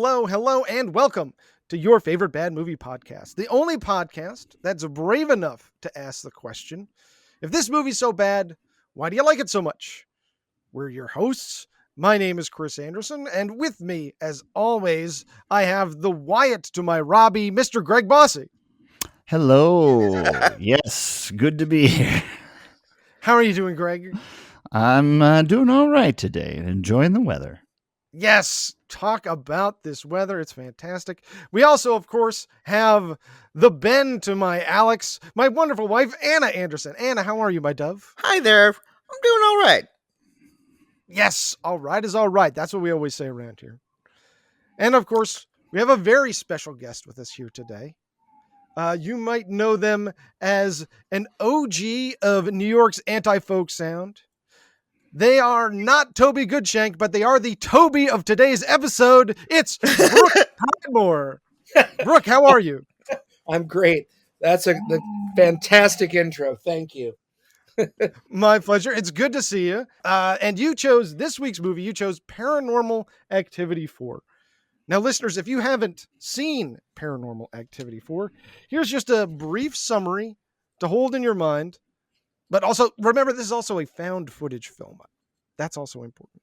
hello, and welcome to your favorite bad movie podcast. The only podcast that's brave enough to ask the question, if this movie's so bad, why do you like it so much? We're your hosts. My name is Chris Anderson, and with me, as always, I have the Wyatt to my Robbie, Mr. Greg Bossy. Hello. Yes, good to be here. How are you doing, Greg? I'm doing all right today and enjoying the weather. Yes, talk about this weather. It's fantastic. We also, of course, have the Ben to my Alex, my wonderful wife, Anna Anderson. Anna, how are you, my dove? Hi there. I'm doing all right. Yes, all right is all right. That's what we always say around here. And, of course, we have a very special guest with us here today. You might know them as an OG of New York's anti-folk sound. They are not Toby Goodshank, but they are the Toby of today's episode. It's Brook Pridemore. Brook, how are you? I'm great. That's a fantastic intro. Thank you. My pleasure. It's good to see you. And you chose this week's movie. You chose Paranormal Activity 4. Now, listeners, if you haven't seen Paranormal Activity 4, here's just a brief summary to hold in your mind. But also, remember, this is also a found footage film. That's also important.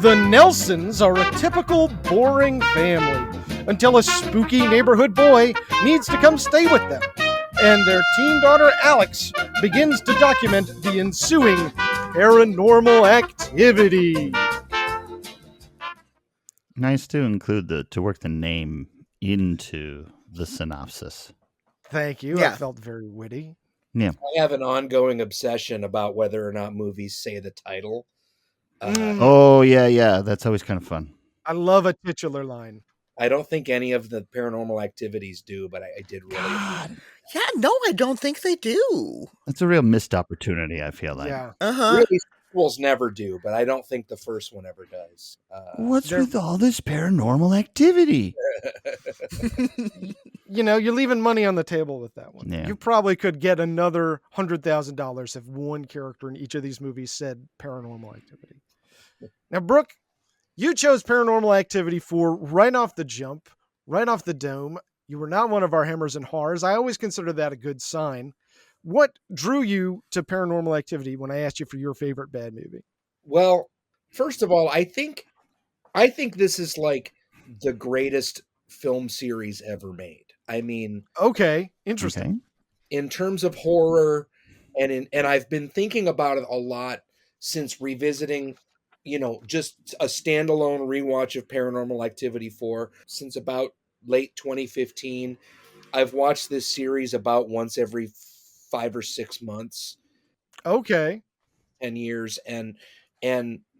The Nelsons are a typical boring family until a spooky neighborhood boy needs to come stay with them, and their teen daughter Alex begins to document the ensuing paranormal activity. Nice to include to work the name into the synopsis. Thank you. Yeah. I felt very witty. Yeah. I have an ongoing obsession about whether or not movies say the title. Oh, yeah. That's always kind of fun. I love a titular line. I don't think any of the Paranormal Activities do, but I did really. God, Yeah, no, I don't think they do. that's a real missed opportunity, I feel like. Yeah. Uh-huh. Really, sequels never do, but I don't think the first one ever does. What's They're- with all this paranormal activity? You know, you're leaving money on the table with that one. Yeah. You probably could get another $100,000 if one character in each of these movies said Paranormal Activity. Now, Brooke, you chose Paranormal Activity 4 right off the jump, right off the dome. You were not one of our hemmers and hawers. I always consider that a good sign. What drew you to Paranormal Activity when I asked you for your favorite bad movie? Well, first of all, I think this is like the greatest film series ever made. I mean, Okay, interesting. Okay. in terms of horror, and I've been thinking about it a lot since revisiting, just a standalone rewatch of Paranormal Activity 4 since about late 2015. I've watched this series about once every 5 or 6 months, Okay. 10 years, and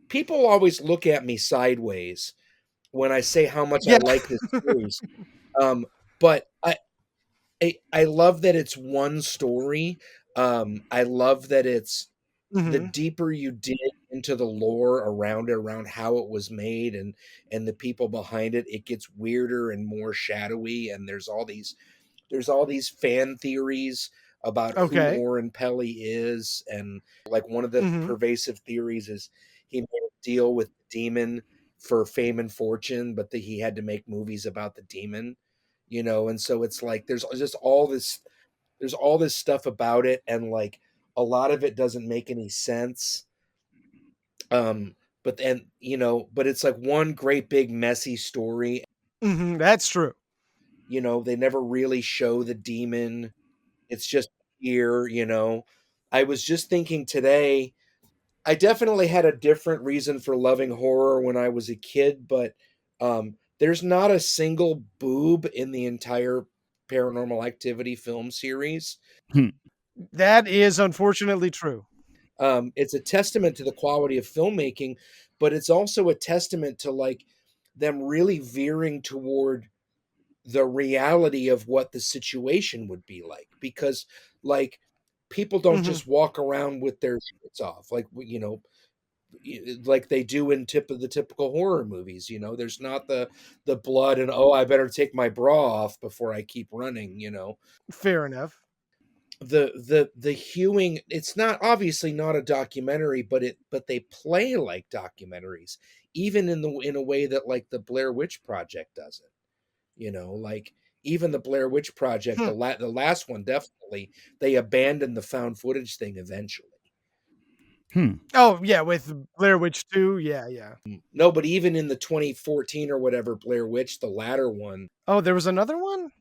people always look at me sideways when I say how much Yeah. I like this series. But I love that it's one story. I love that it's the Mhm. deeper you dig into the lore around how it was made and the people behind it, it gets weirder and more shadowy. And there's all these fan theories about Okay. who Oren Peli is, and like one of the Mhm. pervasive theories is he made a deal with the demon for fame and fortune, but that he had to make movies about the demon, and so it's like there's just all this stuff about it, and like a lot of it doesn't make any sense. But then, but it's like one great big messy story. That's true. They never really show the demon. It's just here, I was just thinking today, I definitely had a different reason for loving horror when I was a kid, but there's not a single boob in the entire Paranormal Activity film series. That is unfortunately true. It's a testament to the quality of filmmaking, but it's also a testament to like them really veering toward the reality of what the situation would be like, because like people don't Mhm. just walk around with their shirts off like like they do in the typical horror movies. There's not the blood and, oh, I better take my bra off before I keep running. Fair enough. the hewing, it's not obviously not a documentary, but they play like documentaries, even in a way that like the Blair Witch Project does it. Like even the Blair Witch Project, Hmm. the last one, definitely they abandoned the found footage thing eventually. Oh yeah, with Blair Witch 2. Yeah, yeah. No, but even in the 2014 or whatever Blair Witch, the latter one, Oh, there was another one?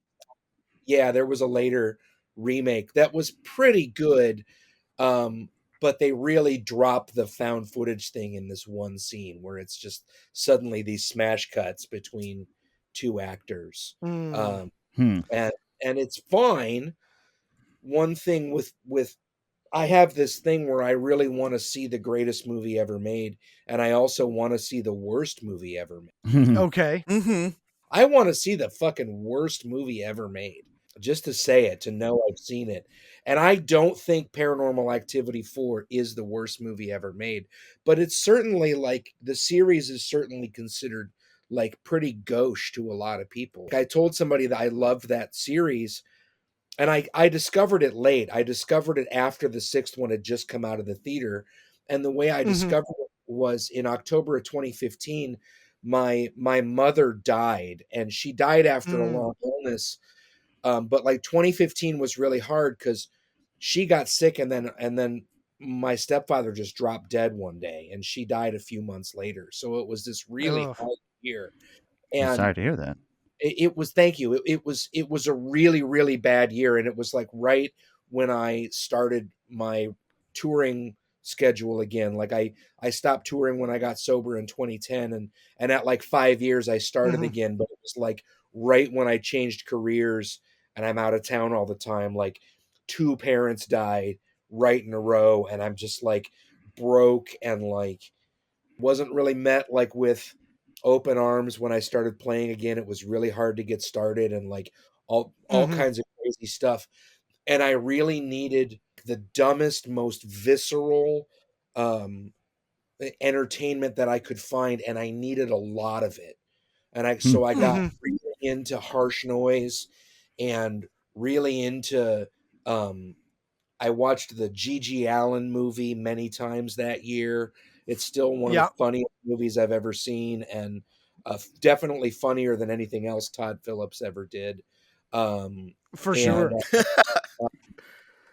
yeah, there was a later remake that was pretty good. Um, but they really dropped the found footage thing in this one scene where it's just suddenly these smash cuts between two actors. Mm. Um, and it's fine. One thing with I have this thing where I really want to see the greatest movie ever made, and I also want to see the worst movie ever made. Okay. Mm-hmm. I want to see the fucking worst movie ever made, just to say it, to know I've seen it. And I don't think Paranormal Activity 4 is the worst movie ever made, but it's certainly like the series is certainly considered like pretty gauche to a lot of people. I told somebody that I loved that series, and I discovered it late. I discovered it after the sixth one had just come out of the theater. And the way I Mhm. discovered it was in October of 2015. My mother died, and she died after a Mm. long illness. But like 2015 was really hard because she got sick, and then my stepfather just dropped dead one day, and she died a few months later. So it was this really Ugh. hard year. I'm And sorry to hear that. it was, thank you, it was a really really bad year, and it was like right when I started my touring schedule again. Like I stopped touring when I got sober in 2010, and at like 5 years I started Mhm. again, but it was like right when I changed careers and I'm out of town all the time. Like two parents died right in a row, and I'm just like broke, and like wasn't really met like with open arms when I started playing again. It was really hard to get started, and like all Mhm. kinds of crazy stuff. And I really needed the dumbest, most visceral um entertainment that I could find, and I needed a lot of it. And I got Mhm. really into harsh noise, and really into um I watched the Gigi Allen movie many times that year. It's still one of the Yeah, funniest movies I've ever seen, and definitely funnier than anything else Todd Phillips ever did. Um, for and sure.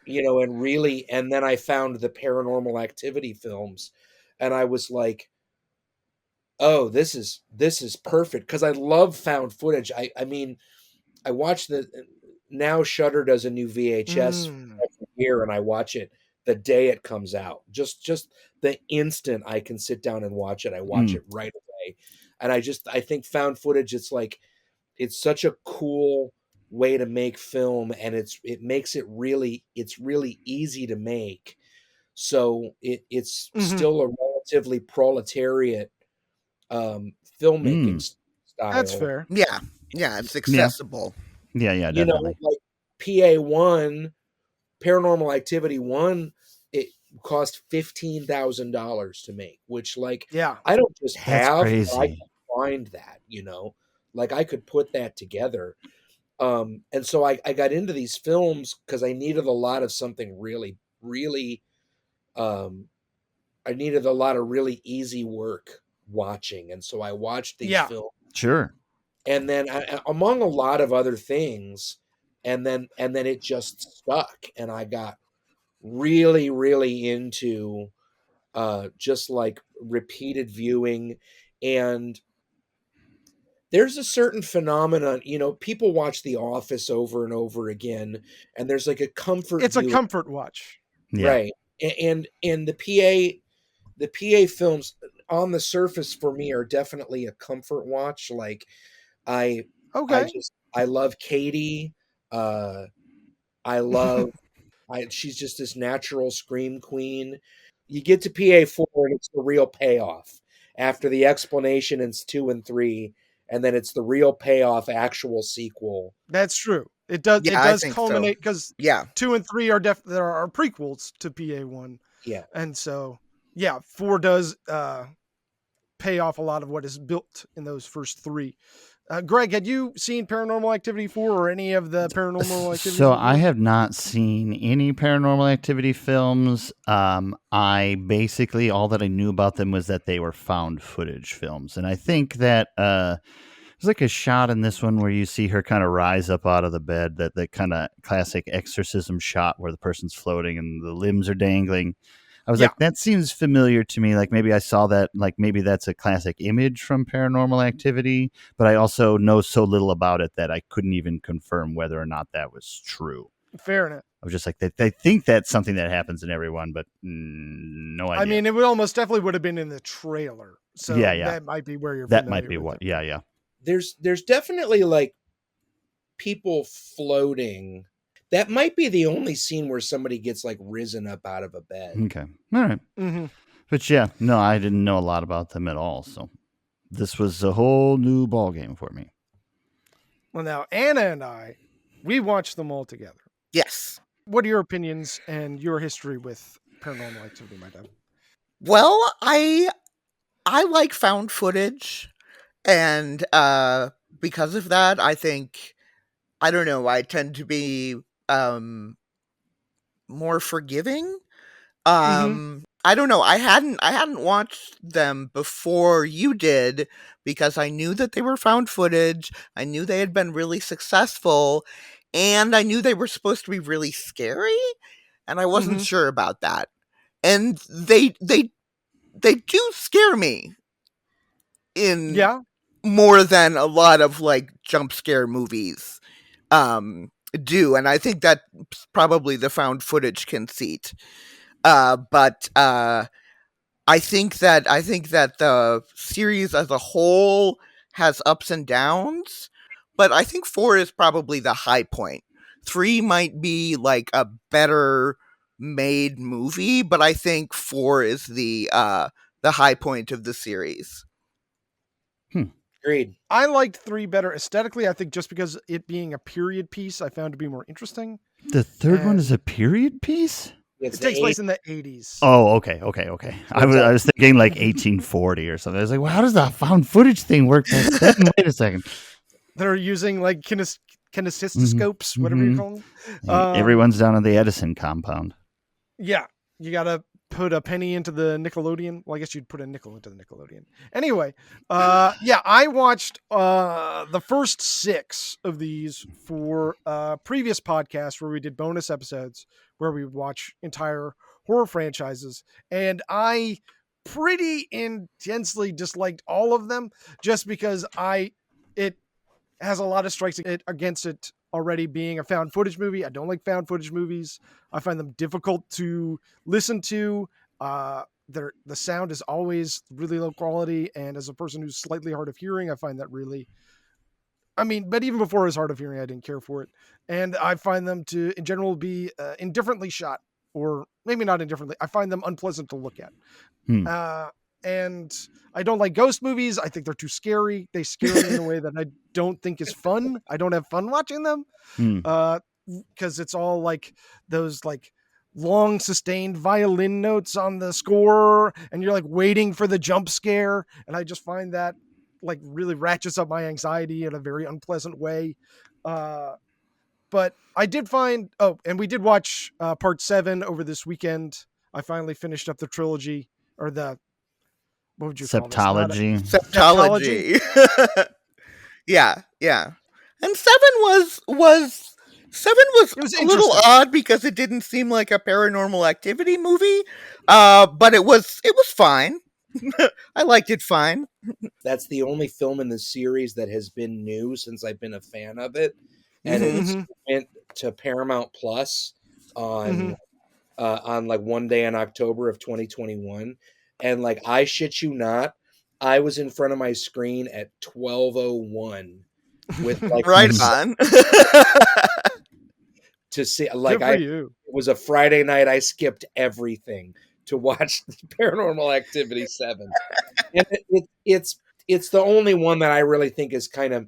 and really, and then I found the Paranormal Activity films, and I was like, "Oh, this is perfect," because I love found footage. I mean, I watch the now Shudder does a new VHS Mm. every year, and I watch it the day it comes out. Just the instant I can sit down and watch it, I watch it right away. And I think found footage, it's such a cool way to make film, and it makes it's really easy to make. So it's Mhm. still a relatively proletariat filmmaking Mm. That's style. fair. Yeah. Yeah, it's Yeah. accessible. Yeah, definitely. Like PA1, Paranormal Activity 1, it cost $15,000 to make, which like Yeah. I don't just That's have, but I crazy. can find that. Like I could put that together. And so I got into these films because I needed a lot of something really, really, um, I needed a lot of really easy work watching. And so I watched these Yeah. films, Sure. and then among a lot of other things, and then it just stuck, and I got really really into just like repeated viewing. And there's a certain phenomenon, people watch The Office over and over again, and there's like a comfort It's a viewing, comfort watch. Yeah. right? And the PA films on the surface for me are definitely a comfort watch. Like I Okay. I love Katie. Uh, I love she's just this natural scream queen. You get to PA4 and it's the real payoff after the explanation in 2 and 3, and then it's the real payoff actual sequel. That's true. It Yeah, I does think so. culminate because Yeah. 2 and 3 are there are prequels to PA1. Yeah. And so yeah, 4 does pay off a lot of what is built in those first 3. Greg, had you seen Paranormal Activity 4 or any of the Paranormal Activity So movies? I have not seen any Paranormal Activity films. I basically, all that I knew about them was that they were found footage films, and I think that there's like a shot in this one where you see her kind of rise up out of the bed, that kind of classic exorcism shot where the person's floating and the limbs are dangling. I was Yeah. like, that seems familiar to me. Like maybe I saw that, like maybe that's a classic image from Paranormal Activity, but I also know so little about it that I couldn't even confirm whether or not that was true. Fair enough. I was just like, they think that's something that happens in everyone, but no idea. I mean, it would almost definitely would have been in the trailer. So Yeah, yeah. that might be where you're that familiar might be with what. it. Yeah. There's definitely like people floating. That might be the only scene where somebody gets like risen up out of a bed. Okay. All right. Mm-hmm. But yeah, no, I didn't know a lot about them at all. So this was a whole new ball game for me. Well, now Anna and I, we watched them all together. Yes. What are your opinions and your history with Paranormal Activity, my dad? Well, I like found footage, and because of that, I think, I don't know, I tend to be more forgiving. I don't know. I hadn't watched them before you did, because I knew that they were found footage. I knew they had been really successful, and I knew they were supposed to be really scary, and I wasn't sure about that. And they do scare me in Yeah. more than a lot of like jump scare movies do, and I think that's probably the found footage conceit. But I think that the series as a whole has ups and downs, but I think 4 is probably the high point. 3 might be like a better made movie, but I think 4 is the high point of the series. Agreed. I liked 3 better aesthetically. I think just because it being a period piece, I found to be more interesting. The third one And- is a period piece? It takes place in the 80s. Oh, okay. I was thinking like 1840 or something. I was like, well, how does that found footage thing work back then? Wait a second. They're using like kinestoscopes, whatever you call them. Everyone's down on the Edison compound. Yeah, you gotta put a penny into the Nickelodeon. Well, I guess you'd put a nickel into the Nickelodeon. Anyway, yeah, I watched the first 6 of these for previous podcasts where we did bonus episodes where we would watch entire horror franchises, and I pretty intensely disliked all of them just because it has a lot of strikes against it already being a found footage movie. I don't like found footage movies. I find them difficult to listen to. The sound is always really low quality, and as a person who's slightly hard of hearing, I find that really. I mean, but even before I was hard of hearing, I didn't care for it, and I find them to, in general, be indifferently shot, or maybe not indifferently. I find them unpleasant to look at. And I don't like ghost movies. I think they're too scary. They scare me in a way that I don't think is fun. I don't have fun watching them because it's all like those like long sustained violin notes on the score, and you're like waiting for the jump scare. And I just find that like really ratchets up my anxiety in a very unpleasant way. But I did find, and we did watch part 7 over this weekend. I finally finished up the trilogy, or the, what would you call this? Septology. Yeah. And 7 was a little odd because it didn't seem like a Paranormal Activity movie. But it was fine. I liked it fine. That's the only film in the series that has been new since I've been a fan of it. And it went to Paramount Plus on like one day in October of 2021. And like, I shit you not, I was in front of my screen at 12:01 with like right on to see, like, it was a Friday night. I skipped everything to watch Paranormal Activity 7. And it's the only one that I really think is kind of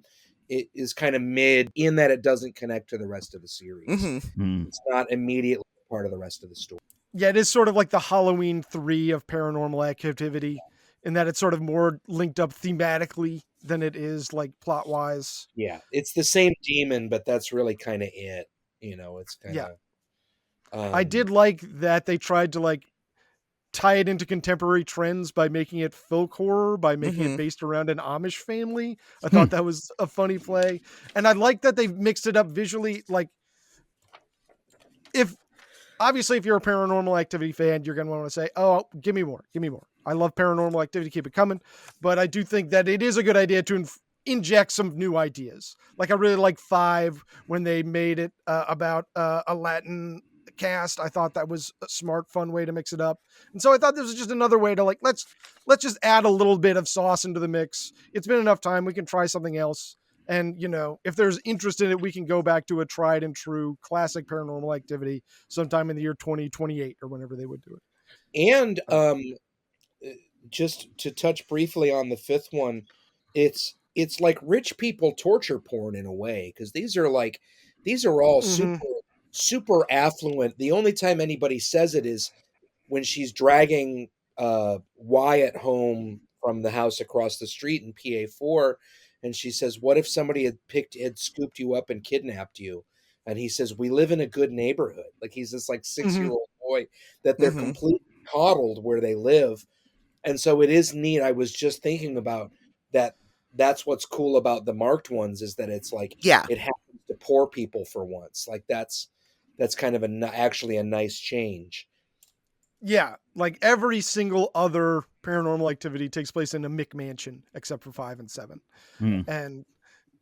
mid, in that it doesn't connect to the rest of the series. It's not immediately part of the rest of the story. Yeah, it is sort of like the Halloween 3 of Paranormal Activity, in that it's sort of more linked up thematically than it is like plot wise. Yeah, it's the same demon, but that's really kind of it. It's kind Yeah. of. I did like that they tried to like tie it into contemporary trends by making it folk horror, by making it based around an Amish family. I thought that was a funny play. And I like that they've mixed it up visually. Like, obviously, if you're a Paranormal Activity fan, you're going to want to say, oh, give me more. Give me more. I love Paranormal Activity. Keep it coming. But I do think that it is a good idea to inject some new ideas. Like, I really like 5 when they made it about a Latin cast. I thought that was a smart, fun way to mix it up. And so I thought this was just another way to like, let's just add a little bit of sauce into the mix. It's been enough time. We can try something else. And, if there's interest in it, we can go back to a tried and true classic Paranormal Activity sometime in the year 2028 or whenever they would do it. And just to touch briefly on the 5th one, it's like rich people torture porn in a way, because these are all super affluent. The only time anybody says it is when she's dragging Wyatt home from the house across the street in PA4, and she says, "What if somebody had scooped you up and kidnapped you?" And he says, "We live in a good neighborhood." Like, he's this like 6-year-old boy that they're completely coddled where they live. And so it is neat. I was just thinking about that. That's what's cool about the marked ones, is that it's like, it happens to poor people for once. Like, that's kind of actually a nice change. Yeah, like every single other Paranormal Activity takes place in a McMansion except for 5 and 7. And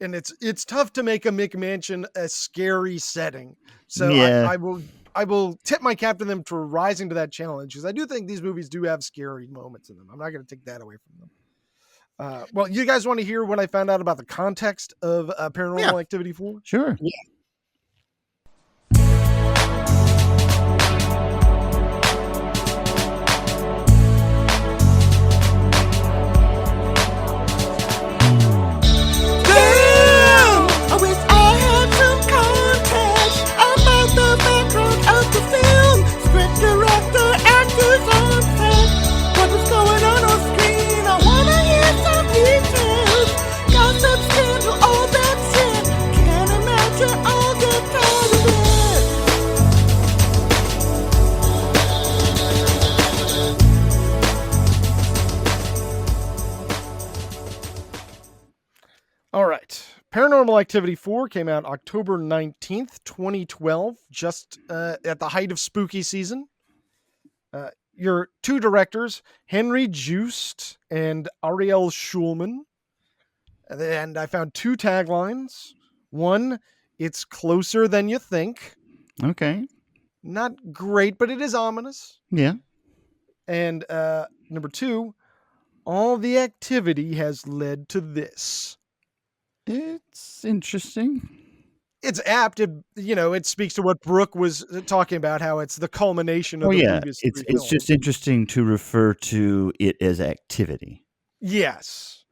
it's tough to make a McMansion a scary setting. So Yeah. I will tip my cap to them for rising to that challenge, because I do think these movies do have scary moments in them. I'm not going to take that away from them. Well, you guys want to hear what I found out about the context of Paranormal Activity 4? Sure. Yeah. All right. Paranormal Activity 4 came out October 19th, 2012, just at the height of spooky season. Your 2 directors, Henry Joost and Ariel Schulman. And I found 2 taglines. One, it's closer than you think. Okay. Not great, but it is ominous. Yeah. And number 2, all the activity has led to this. It's interesting. It's apt. It speaks to what Brook was talking about, how it's the culmination of the previous 3 films. It's just interesting to refer to it as activity. Yes.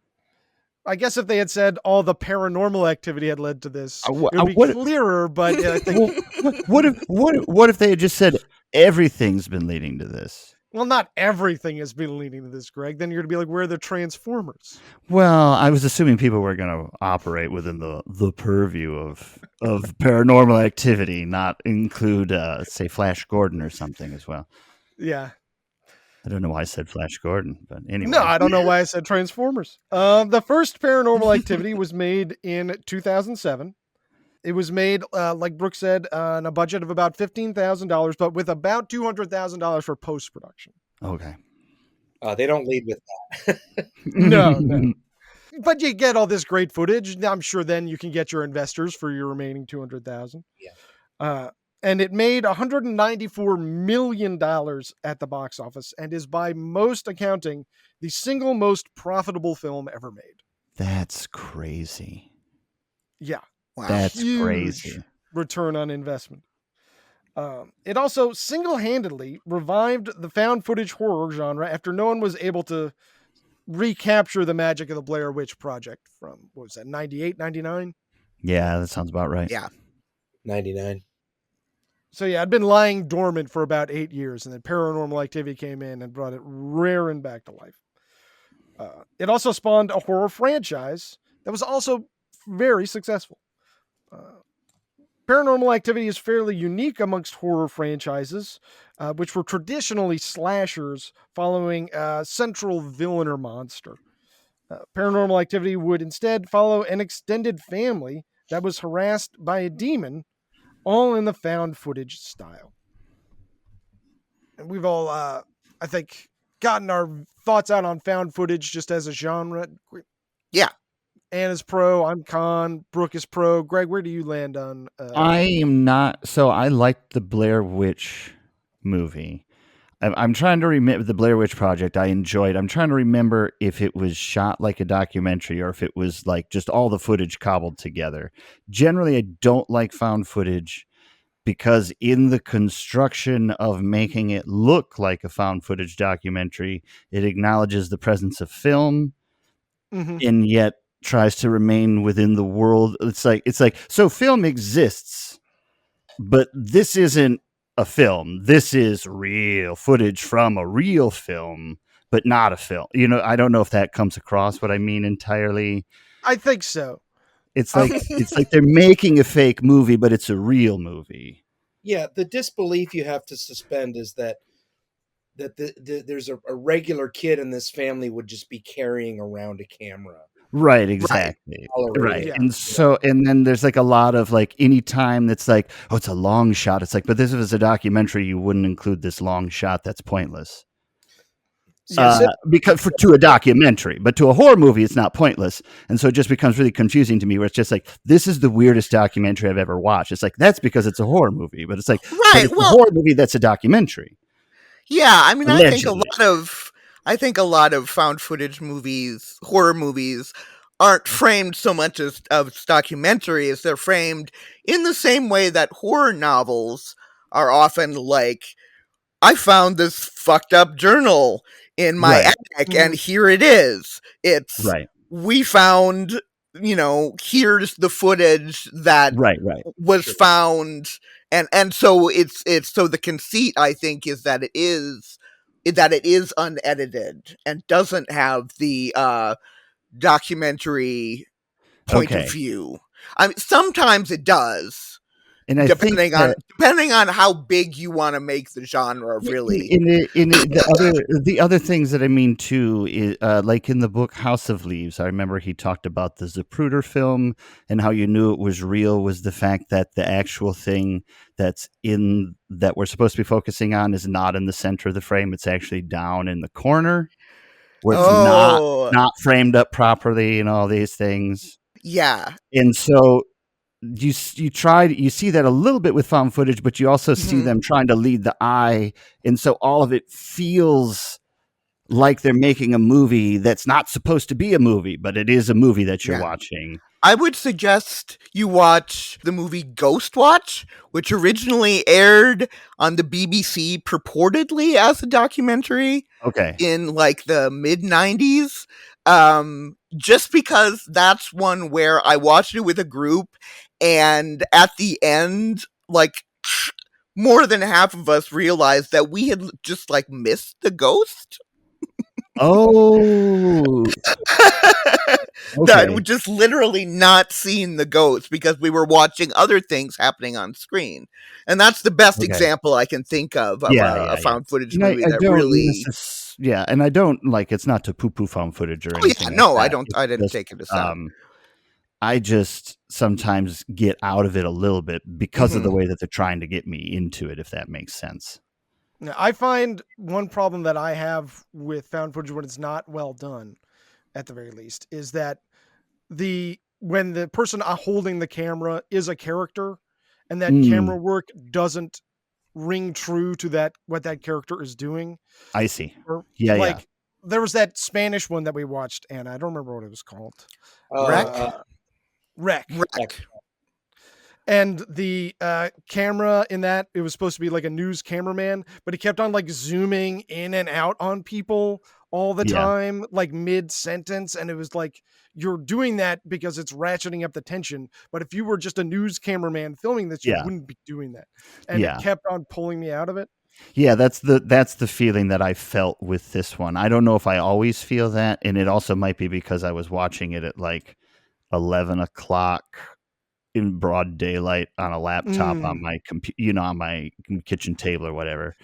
I guess if they had said all the Paranormal Activity had led to this, it would be clearer, but I think... What if they had just said everything's been leading to this? Well, not everything has been leading to this, Greg. Then you're going to be like, where are the Transformers? Well, I was assuming people were going to operate within the purview of Paranormal Activity, not include, say, Flash Gordon or something as well. Yeah. I don't know why I said Flash Gordon, but anyway. No, I don't know why I said Transformers. The first Paranormal Activity was made in 2007. It was made, like Brooke said, on a budget of about $15,000, but with about $200,000 for post-production. Okay. They don't lead with that. No. But you get all this great footage. I'm sure then you can get your investors for your remaining $200,000. Yeah. And it made $194 million at the box office, and is by most accounting the single most profitable film ever made. That's crazy. Yeah. Wow. That's Huge crazy. Return on investment. It also single-handedly revived the found footage horror genre after no one was able to recapture the magic of the Blair Witch Project from, what was that, 98, 99? Yeah, that sounds about right. Yeah. 99. So yeah, I'd been lying dormant for about 8 years, and then Paranormal Activity came in and brought it rearing back to life. It also spawned a horror franchise that was also very successful. Paranormal Activity is fairly unique amongst horror franchises, which were traditionally slashers following a central villain or monster. Paranormal Activity would instead follow an extended family that was harassed by a demon, all in the found footage style. And we've all, I think, gotten our thoughts out on found footage just as a genre. Yeah. Anna's pro, I'm con, Brooke is pro. Greg, where do you land on? I am not. So I liked the Blair Witch movie. I'm trying to remember the Blair Witch Project. I enjoyed. I'm trying to remember if it was shot like a documentary or if it was like just all the footage cobbled together. Generally, I don't like found footage because in the construction of making it look like a found footage documentary, it acknowledges the presence of film and yet tries to remain within the world. It's like so film exists, but this isn't a film. This is real footage from a real film, but not a film. I don't know if that comes across what I mean entirely. I think so. It's like they're making a fake movie, but it's a real movie. Yeah, the disbelief you have to suspend is that there's a regular kid in this family would just be carrying around a camera. Right, exactly. Right. Yeah. And then there's like a lot of like any time that's like, oh, it's a long shot. It's like, but this is a documentary, you wouldn't include this long shot. That's pointless. Because to a documentary, but to a horror movie, it's not pointless. And so it just becomes really confusing to me where it's just like, this is the weirdest documentary I've ever watched. It's like, that's because it's a horror movie, but it's like, right. It's a horror movie that's a documentary. Yeah. I mean, Allegedly. I think a lot of found footage movies, horror movies, aren't framed so much as documentaries. They're framed in the same way that horror novels are often like, I found this fucked up journal in my attic and here it is. It's we found, here's the footage that was found. And so it's so the conceit, I think, is that it is unedited and doesn't have the documentary point of view. I mean, sometimes it does, and depending on how big you want to make the genre. Really, the other things that I mean too is like in the book House of Leaves. I remember he talked about the Zapruder film and how you knew it was real was the fact that the actual thing that we're supposed to be focusing on is not in the center of the frame. It's actually down in the corner where it's not framed up properly and all these things. Yeah. And so you see that a little bit with found footage, but you also see them trying to lead the eye. And so all of it feels like they're making a movie that's not supposed to be a movie, but it is a movie that you're watching. I would suggest you watch the movie Ghost Watch, which originally aired on the BBC purportedly as a documentary. In like the mid-90s. Just because that's one where I watched it with a group, and at the end, like more than half of us realized that we had just like missed the ghost. That we just literally not seen the ghost because we were watching other things happening on screen. And that's the best example I can think of a found footage movie that really... and I don't like, it's not to poo-poo found footage or anything. I didn't take it as that. I just sometimes get out of it a little bit because of the way that they're trying to get me into it, if that makes sense. Now, I find one problem that I have with found footage when it's not well done, at the very least, is that when the person holding the camera is a character and that camera work doesn't ring true to what that character is doing. I see. There was that Spanish one that we watched, Anna. I don't remember what it was called. Wreck. And the camera in that, it was supposed to be like a news cameraman, but he kept on like zooming in and out on people all the time, like mid-sentence. And it was like, you're doing that because it's ratcheting up the tension. But if you were just a news cameraman filming this, you wouldn't be doing that. And it kept on pulling me out of it. Yeah, that's the feeling that I felt with this one. I don't know if I always feel that, and it also might be because I was watching it at like 11 o'clock in broad daylight on a laptop on my on my kitchen table or whatever.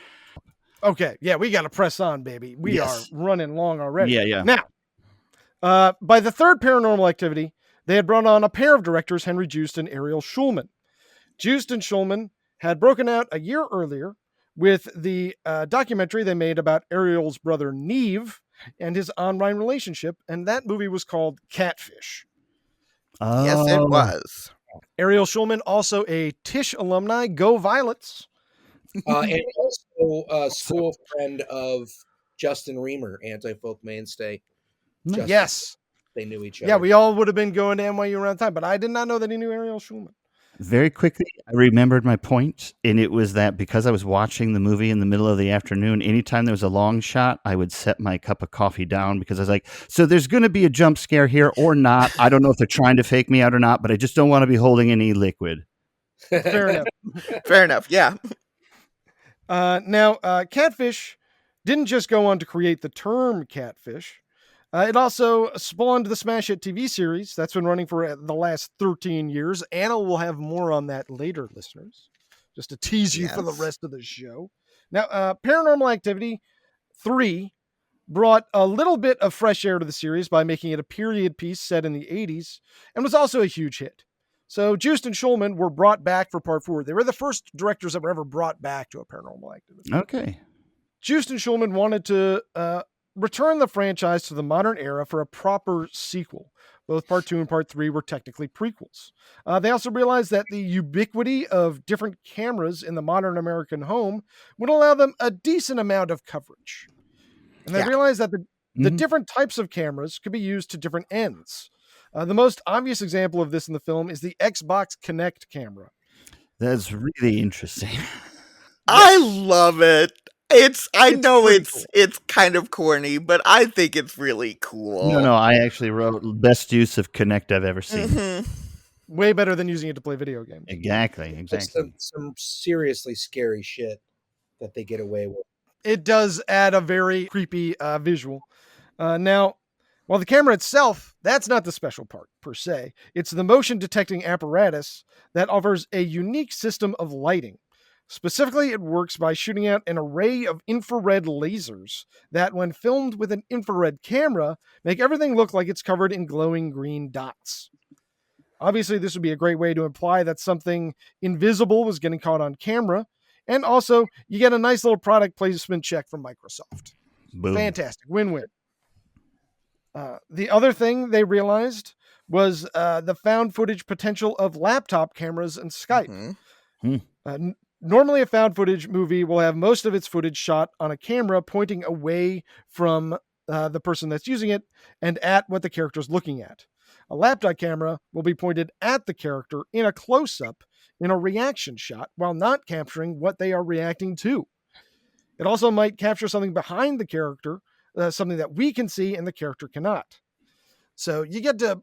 Okay, yeah, we got to press on, baby. We Yes. are running long already. Yeah. Now, by the third Paranormal Activity, they had brought on a pair of directors, Henry Joost and Ariel Schulman. Joost and Schulman had broken out a year earlier with the documentary they made about Ariel's brother Neve and his online relationship, and that movie was called Catfish. Yes, it was. Ariel Schulman, also a Tisch alumni. Go Violets. And also a school friend of Justin Reamer, anti-folk mainstay. Nice. Yes. They knew each other. Yeah, we all would have been going to NYU around the time, but I did not know that he knew Ariel Schulman. Very quickly, I remembered my point, and it was that because I was watching the movie in the middle of the afternoon, anytime there was a long shot, I would set my cup of coffee down because I was like, so there's going to be a jump scare here or not. I don't know if they're trying to fake me out or not, but I just don't want to be holding any liquid. Fair enough. Fair enough. Yeah. Now, Catfish didn't just go on to create the term catfish. It also spawned the Smash Hit TV series that's been running for the last 13 years. Anna will have more on that later, listeners, just to tease you for the rest of the show. Now, Paranormal Activity 3 brought a little bit of fresh air to the series by making it a period piece set in the 80s and was also a huge hit. So Joost and Schulman were brought back for part 4. They were the first directors that were ever brought back to a Paranormal Activity. Okay. Joost and Schulman wanted to return the franchise to the modern era for a proper sequel. Both part 2 and part 3 were technically prequels. They also realized that the ubiquity of different cameras in the modern American home would allow them a decent amount of coverage. And they realized that the different types of cameras could be used to different ends. The most obvious example of this in the film is the Xbox Kinect Camera. That's really interesting. I love it. It's know pretty it's kind of corny, but I think it's really cool. No, I actually wrote best use of Kinect I've ever seen. Mhm. Way better than using it to play video games. Exactly. Some seriously scary shit that they get away with. It does add a very creepy visual. Now, while the camera itself, that's not the special part per se. It's the motion detecting apparatus that offers a unique system of lighting. Specifically, it works by shooting out an array of infrared lasers that, when filmed with an infrared camera, make everything look like it's covered in glowing green dots. Obviously, this would be a great way to imply that something invisible was getting caught on camera. And also, you get a nice little product placement check from Microsoft. Boom. Fantastic. Win-win. The other thing they realized was the found footage potential of laptop cameras and Skype. Normally, a found footage movie will have most of its footage shot on a camera pointing away from the person that's using it and at what the character is looking at. A laptop camera will be pointed at the character in a close-up in a reaction shot while not capturing what they are reacting to. It also might capture something behind the character, something that we can see and the character cannot. So you get to,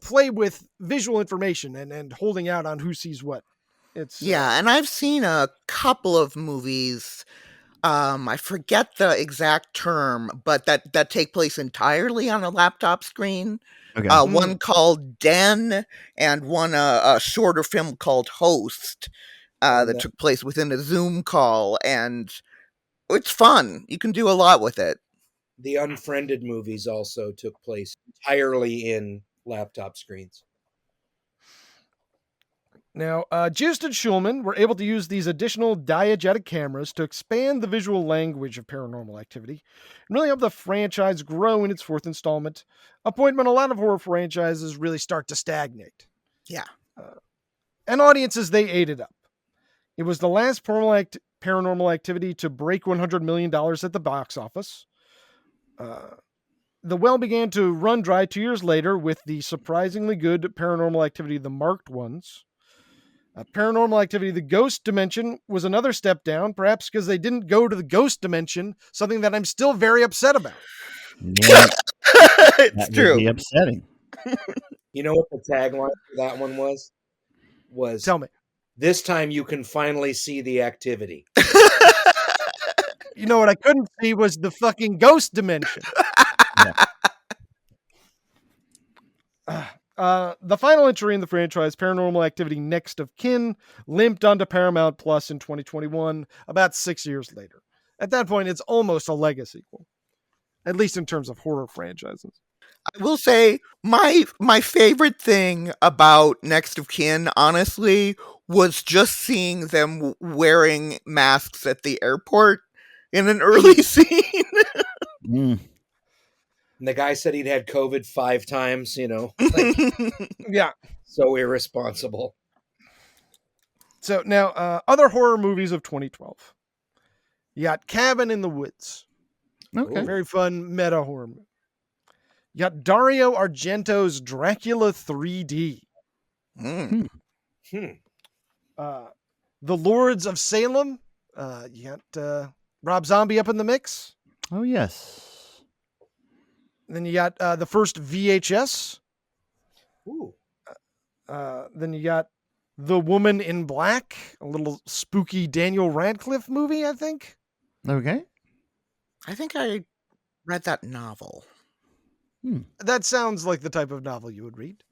play with visual information and holding out on who sees what. And I've seen a couple of movies. I forget the exact term, but that take place entirely on a laptop screen. Okay. One called Den, and one a shorter film called Host that took place within a Zoom call, and it's fun. You can do a lot with it. The Unfriended movies also took place entirely in laptop screens. Now, Joost and Schulman were able to use these additional diegetic cameras to expand the visual language of Paranormal Activity and really help the franchise grow in its 4th installment, a point when a lot of horror franchises really start to stagnate. Yeah. And audiences, they ate it up. It was the last Paranormal Activity to break $100 million at the box office. The well began to run dry 2 years later with the surprisingly good Paranormal Activity, The Marked Ones. Paranormal Activity, The Ghost Dimension was another step down, perhaps because they didn't go to the Ghost Dimension, something that I'm still very upset about. Yeah, it's true. Would be upsetting. You know what the tagline for that one was? Tell me. This time you can finally see the activity. You know what I couldn't see was the fucking ghost dimension. The final entry in the franchise, Paranormal Activity Next of Kin, limped onto Paramount Plus in 2021, about 6 years later. At that point, it's almost a legacy sequel, at least in terms of horror franchises. I will say my favorite thing about Next of Kin, honestly, was just seeing them wearing masks at the airport in an early scene. Mm. And the guy said he'd had COVID 5 times, like, Yeah. so irresponsible. So now, other horror movies of 2012. You got Cabin in the Woods. Okay. Very fun meta horror movie. You got Dario Argento's Dracula 3D. Mm. The Lords of Salem. You got Rob Zombie up in the mix. Oh, yes. Then you got the first VHS. Ooh. Then you got The Woman in Black, a little spooky Daniel Radcliffe movie, I think. Okay. I think I read that novel. That sounds like the type of novel you would read.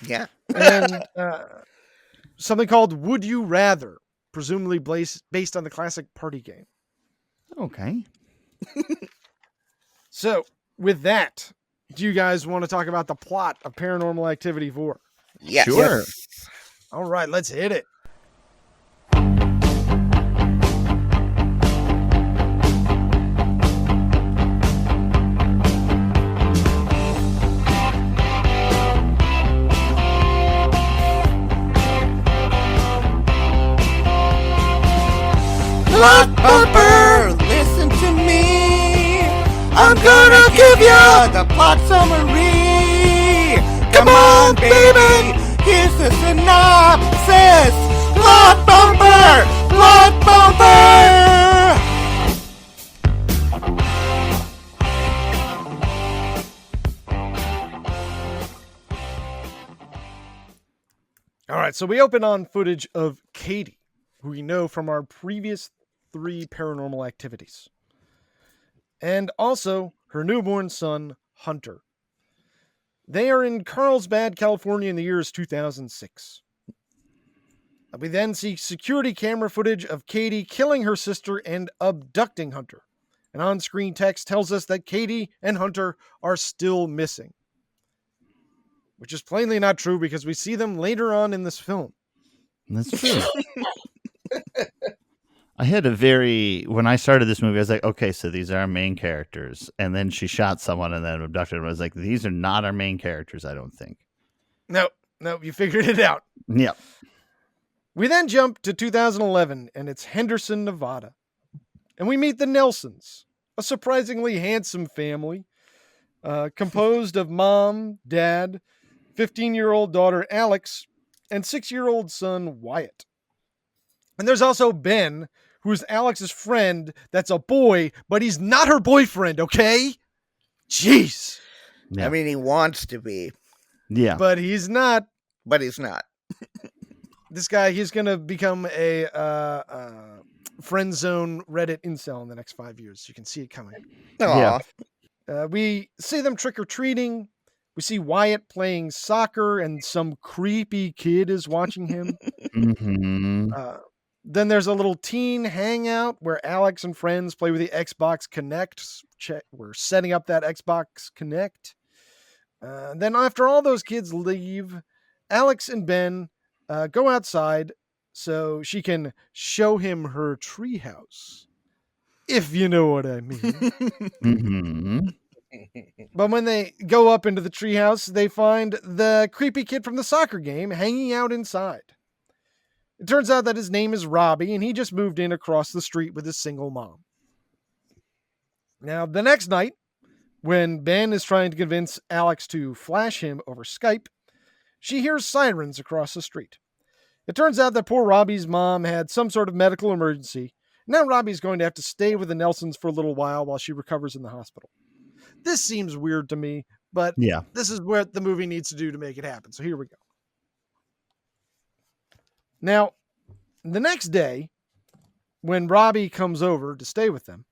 Yeah. And something called Would You Rather, presumably based on the classic party game. Okay. So, with that, do you guys want to talk about the plot of Paranormal Activity 4? Yes. Sure. All right, let's hit it. Blood Bumper, listen to me. I'm gonna give ya the plot summary. Come on, baby, here's the synopsis. Blood Bumper, Blood Bumper. All right, so we open on footage of Katie, who we know from our previous 3 paranormal activities. And also her newborn son, Hunter. They are in Carlsbad, California in the year 2006. We then see security camera footage of Katie killing her sister and abducting Hunter. An on-screen text tells us that Katie and Hunter are still missing. Which is plainly not true because we see them later on in this film. That's true. I had when I started this movie, I was like, okay, so these are our main characters. And then she shot someone and then abducted them. I was like, these are not our main characters, I don't think. No, you figured it out. Yep. We then jump to 2011, and it's Henderson, Nevada. And we meet the Nelsons, a surprisingly handsome family, composed of mom, dad, 15-year-old daughter Alex, and 6-year-old son Wyatt. And there's also Ben, who's Alex's friend that's a boy, but he's not her boyfriend, okay? Jeez. Yeah. I mean, he wants to be, Yeah. But he's not. but he's not. This guy, he's going to become a friend zone Reddit incel in the next 5 years. You can see it coming. Aw. Yeah. We see them trick-or-treating. We see Wyatt playing soccer, and some creepy kid is watching him. Mm-hmm. Then there's a little teen hangout where Alex and friends play with the Xbox Kinect. We're setting up that Xbox Kinect. Then after all those kids leave, Alex and Ben go outside so she can show him her treehouse, if you know what I mean. Mm-hmm. But when they go up into the treehouse, they find the creepy kid from the soccer game hanging out inside. It turns out that his name is Robbie, and he just moved in across the street with his single mom. Now, the next night, when Ben is trying to convince Alex to flash him over Skype, she hears sirens across the street. It turns out that poor Robbie's mom had some sort of medical emergency. Now Robbie's going to have to stay with the Nelsons for a little while she recovers in the hospital. This seems weird to me, but Yeah. this is what the movie needs to do to make it happen. So here we go. Now, the next day, when Robbie comes over to stay with them,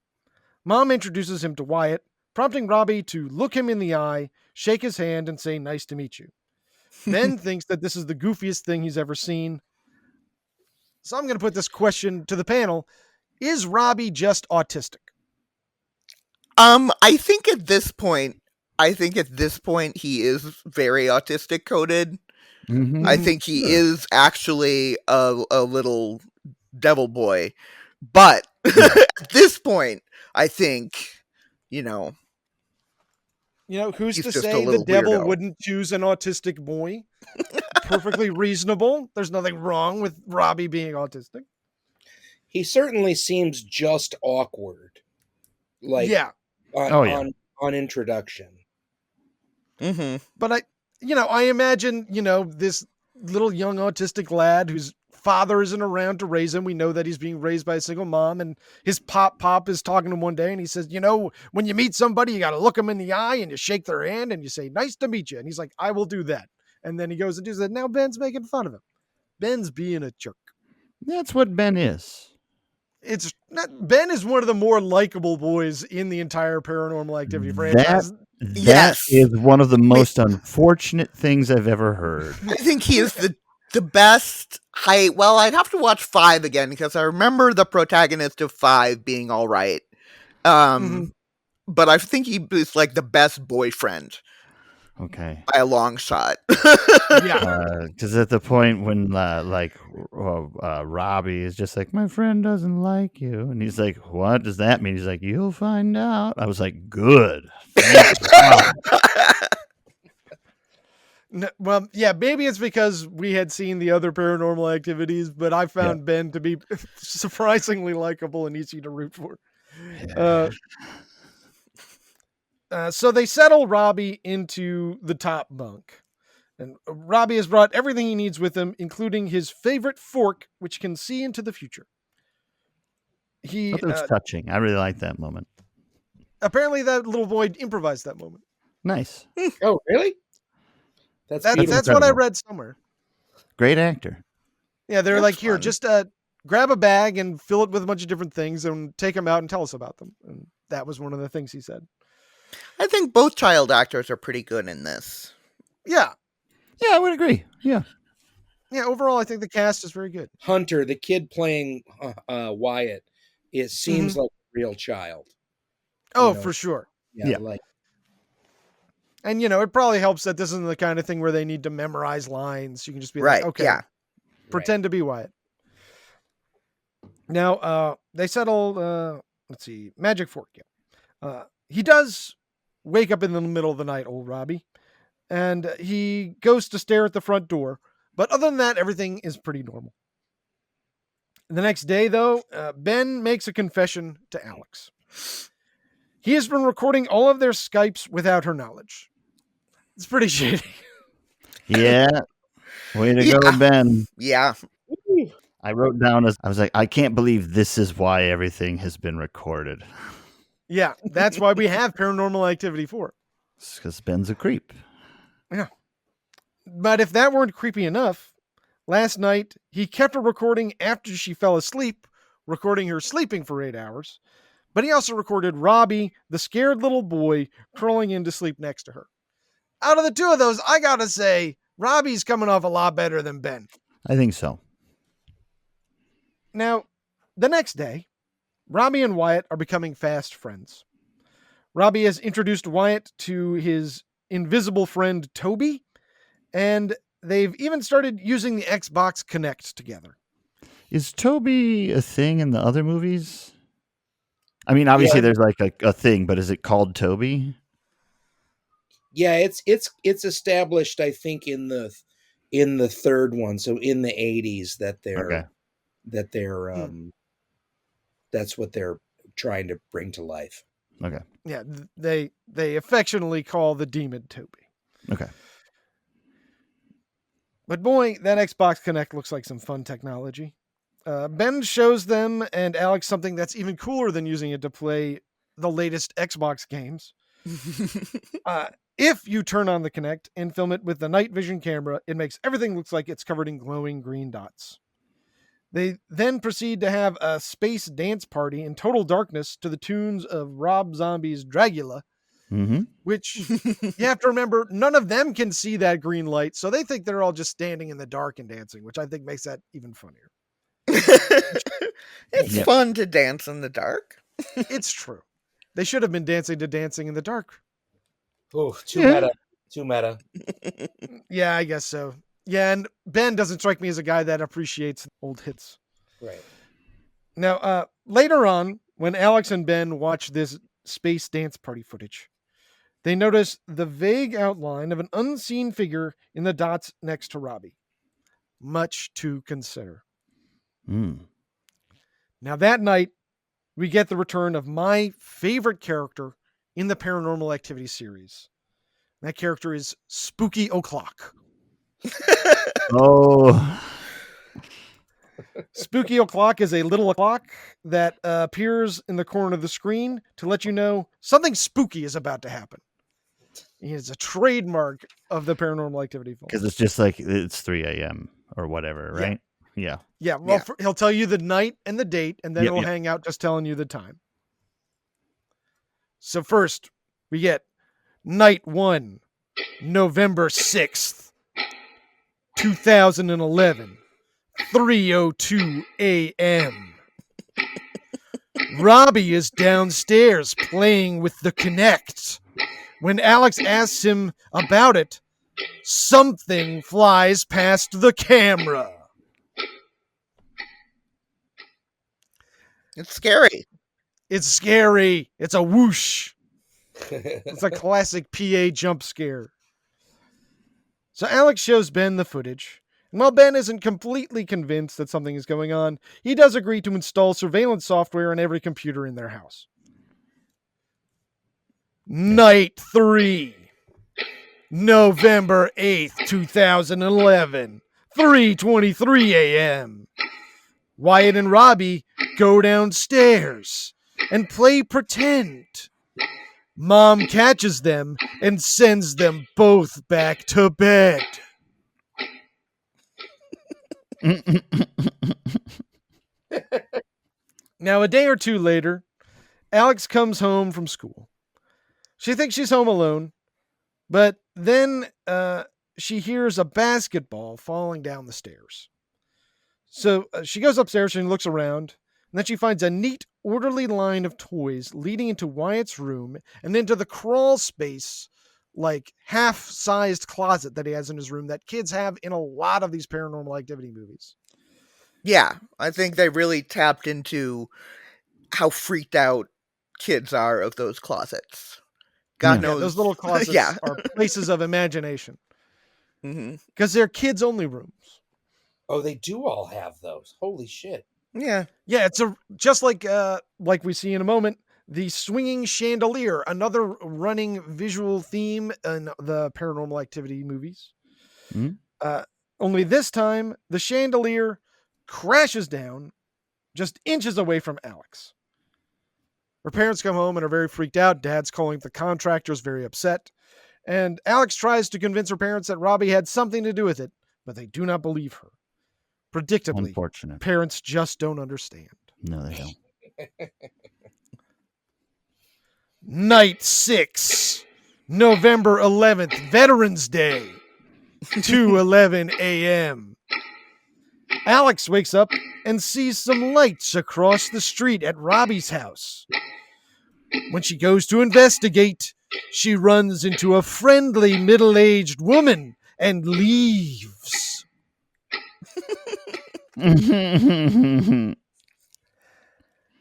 Mom introduces him to Wyatt, prompting Robbie to look him in the eye, shake his hand, and say, "Nice to meet you." Ben thinks that this is the goofiest thing he's ever seen. So I'm going to put this question to the panel. Is Robbie just autistic? I think at this point he is very autistic coded. Mhm. I think he is actually a little devil boy. But at this point, I think, who's he's to just a say the little devil weirdo. wouldn't choose an autistic boy? Perfectly reasonable. There's nothing wrong with Robbie being autistic. He certainly seems just awkward. Like, Yeah. on introduction. Mm-hmm. But I imagine, this little young autistic lad whose father isn't around to raise him. We know that he's being raised by a single mom, and his pop is talking to him one day, and he says, when you meet somebody, you got to look them in the eye and you shake their hand and you say, "Nice to meet you." And he's like, "I will do that." And then he goes and does that. Now Ben's making fun of him. Ben's being a jerk. That's what Ben is. It's not, Ben is one of the more likable boys in the entire Paranormal Activity franchise. That Yes. is one of the most unfortunate things I've ever heard. I think he is the best. I'd have to watch 5 again because I remember the protagonist of 5 being all right. But I think he is like the best boyfriend Okay. by a long shot. Yeah. Because at the point when Robbie is just like, "My friend doesn't like you," and he's like, "What does that mean?" He's like, "You'll find out." I was like, "Good." Thank God. No, well, yeah, maybe it's because we had seen the other Paranormal Activities, but I found Ben to be surprisingly likable and easy to root for. So they settle Robbie into the top bunk. And Robbie has brought everything he needs with him, including his favorite fork, which can see into the future. That was touching. I really liked that moment. Apparently that little boy improvised that moment. Nice. Oh, really? That's what I incredible. read somewhere. Great actor. Yeah, they're That's like, "Here, fun. just grab a bag and fill it with a bunch of different things and take them out and tell us about them." And that was one of the things he said. I think both child actors are pretty good in this. Yeah. Yeah, I would agree. Yeah. Yeah, overall, I think the cast is very good. Hunter, the kid playing Wyatt, it seems like a real child. Oh, for sure. Yeah. And, it probably helps that this isn't the kind of thing where they need to memorize lines. You can just be like, okay, pretend to be Wyatt. Now, they settle, let's see, magic fork. Yeah. He does wake up in the middle of the night, old Robbie, and he goes to stare at the front door. But other than that, everything is pretty normal. The next day, though, Ben makes a confession to Alex. He has been recording all of their Skypes without her knowledge. It's pretty shady. Yeah. Way to go, Ben. Yeah. I wrote down I was like, I can't believe this is why everything has been recorded. Yeah, that's why we have Paranormal Activity 4. It's because Ben's a creep. Yeah. But if that weren't creepy enough, last night he kept her recording after she fell asleep, recording her sleeping for 8 hours. But he also recorded Robbie, the scared little boy, crawling in to sleep next to her. Out of the two of those, I gotta say, Robbie's coming off a lot better than Ben. I think so. Now, the next day, Robbie and Wyatt are becoming fast friends. Robbie has introduced Wyatt to his invisible friend Toby, and they've even started using the Xbox Kinect together. Is Toby a thing in the other movies? I mean, obviously there's like a thing, but is it called Toby? Yeah, it's established, I think, in the third one, so in the 80s that they're that's what they're trying to bring to life. Okay. Yeah, they affectionately call the demon Toby. Okay. But boy, that Xbox Kinect looks like some fun technology. Ben shows them and Alex something that's even cooler than using it to play the latest Xbox games. If you turn on the Kinect and film it with the night vision camera, it makes everything look like it's covered in glowing green dots. They then proceed to have a space dance party in total darkness to the tunes of Rob Zombie's Dragula, Mm-hmm. which you have to remember, none of them can see that green light, so they think they're all just standing in the dark and dancing, which I think makes that even funnier. It's Yep. fun to dance in the dark. It's true. They should have been dancing to Dancing in the Dark. Oh, too Yeah. meta. Too meta. Yeah, I guess so. Yeah, and Ben doesn't strike me as a guy that appreciates old hits. Right. Now, later on, when Alex and Ben watch this space dance party footage, they notice the vague outline of an unseen figure in the dots next to Robbie. Much to consider. Mm. Now, that night, we get the return of my favorite character in the Paranormal Activity series. That character is Spooky O'Clock. Oh. Spooky O'Clock is a little clock that appears in the corner of the screen to let you know something spooky is about to happen. He is a trademark of the Paranormal Activity film. Because it's just like it's 3 a.m. or whatever, right? Yeah. Yeah, well, Yeah. he'll tell you the night and the date, and then Yep, he'll yep. hang out just telling you the time. So first, we get night 1, November 6th, 2011, 3:02 a.m. Robbie is downstairs playing with the Kinect. When Alex asks him about it, something flies past the camera. It's scary. It's scary. It's a whoosh. It's a classic PA jump scare. So Alex shows Ben the footage. And while Ben isn't completely convinced that something is going on, he does agree to install surveillance software on every computer in their house. Night 3, November 8th, 2011, 3:23 a.m. Wyatt and Robbie go downstairs and play pretend. Mom catches them and sends them both back to bed. Now, a day or two later, Alex comes home from school. She thinks she's home alone, but then she hears a basketball falling down the stairs. So she goes upstairs and looks around, and then she finds a neat, orderly line of toys leading into Wyatt's room and into the crawl space, like half-sized closet that he has in his room that kids have in a lot of these Paranormal Activity movies. Yeah, I think they really tapped into how freaked out kids are of those closets. God Yeah. knows. Those little closets Yeah. are places of imagination Mhm. because they're kids' only rooms. Oh, they do all have those. Holy shit. Yeah. Yeah, it's just like we see in a moment, the swinging chandelier, another running visual theme in the Paranormal Activity movies. Mhm. Only this time, the chandelier crashes down just inches away from Alex. Her parents come home and are very freaked out. Dad's calling the contractors, very upset. And Alex tries to convince her parents that Robbie had something to do with it, but they do not believe her. Predictably, Unfortunate. parents just don't understand. No, they don't. Night 6, November 11th, Veterans Day, 2:11 a.m. Alex wakes up and sees some lights across the street at Robbie's house. When she goes to investigate, she runs into a friendly middle-aged woman and leaves.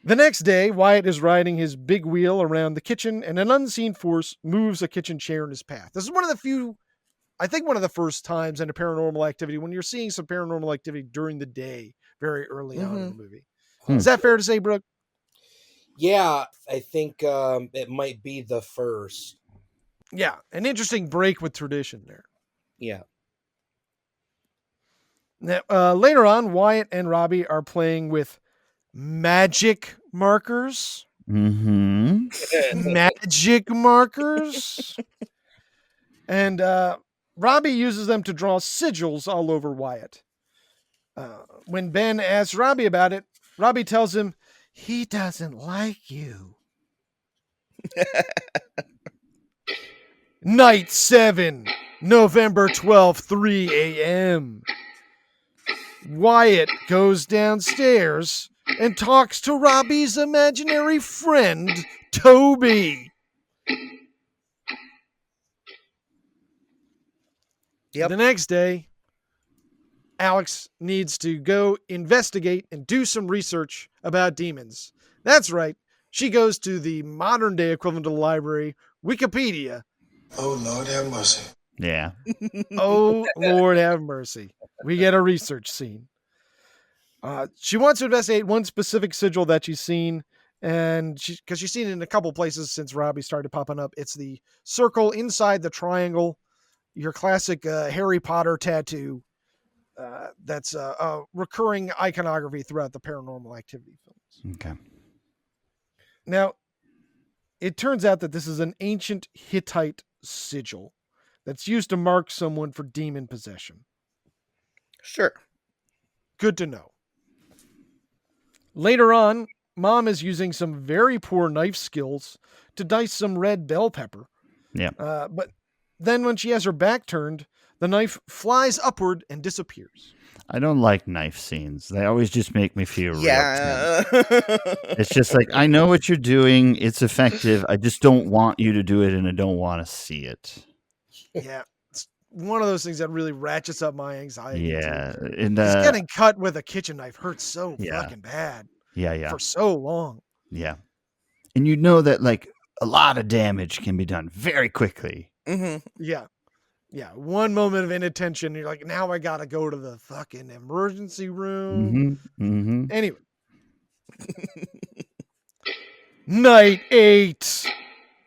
The next day, Wyatt is riding his big wheel around the kitchen, and an unseen force moves a kitchen chair in his path. This is one of the few, I think one of the first times in a Paranormal Activity when you're seeing some Paranormal Activity during the day very early on in the movie. Hmm. Is that fair to say, Brooke? Yeah, I think it might be the first. Yeah, an interesting break with tradition there. Yeah. Now, later on, Wyatt and Robbie are playing with magic markers. Mm-hmm. Magic markers. And Robbie uses them to draw sigils all over Wyatt. When Ben asks Robbie about it, Robbie tells him he doesn't like you. Night 7, November 12th, 3 a.m. Wyatt goes downstairs and talks to Robbie's imaginary friend, Toby. Yep. The next day, Alex needs to go investigate and do some research about demons. That's right. She goes to the modern day equivalent of the library, Wikipedia. Oh, Lord have mercy. Yeah. Oh, Lord have mercy. We get a research scene. She wants to investigate one specific sigil that she's seen, and because she's seen it in a couple places since Robbie started popping up. It's the circle inside the triangle, your classic Harry Potter tattoo. That's a recurring iconography throughout the Paranormal Activity films. Okay. Now, it turns out that this is an ancient Hittite sigil that's used to mark someone for demon possession. Sure. Good to know. Later on, Mom is using some very poor knife skills to dice some red bell pepper. Yeah. But then when she has her back turned, the knife flies upward and disappears. I don't like knife scenes. They always just make me feel real tense. Yeah. It's just like, I know what you're doing. It's effective. I just don't want you to do it, and I don't want to see it. Yeah. It's one of those things that really ratchets up my anxiety. Yeah. Too. And Just getting cut with a kitchen knife hurts so Yeah. fucking bad yeah. for so long. Yeah. And you know that like a lot of damage can be done very quickly. hmm Yeah. Yeah. One moment of inattention, you're like, now I got to go to the fucking emergency room. Anyway. Night 8,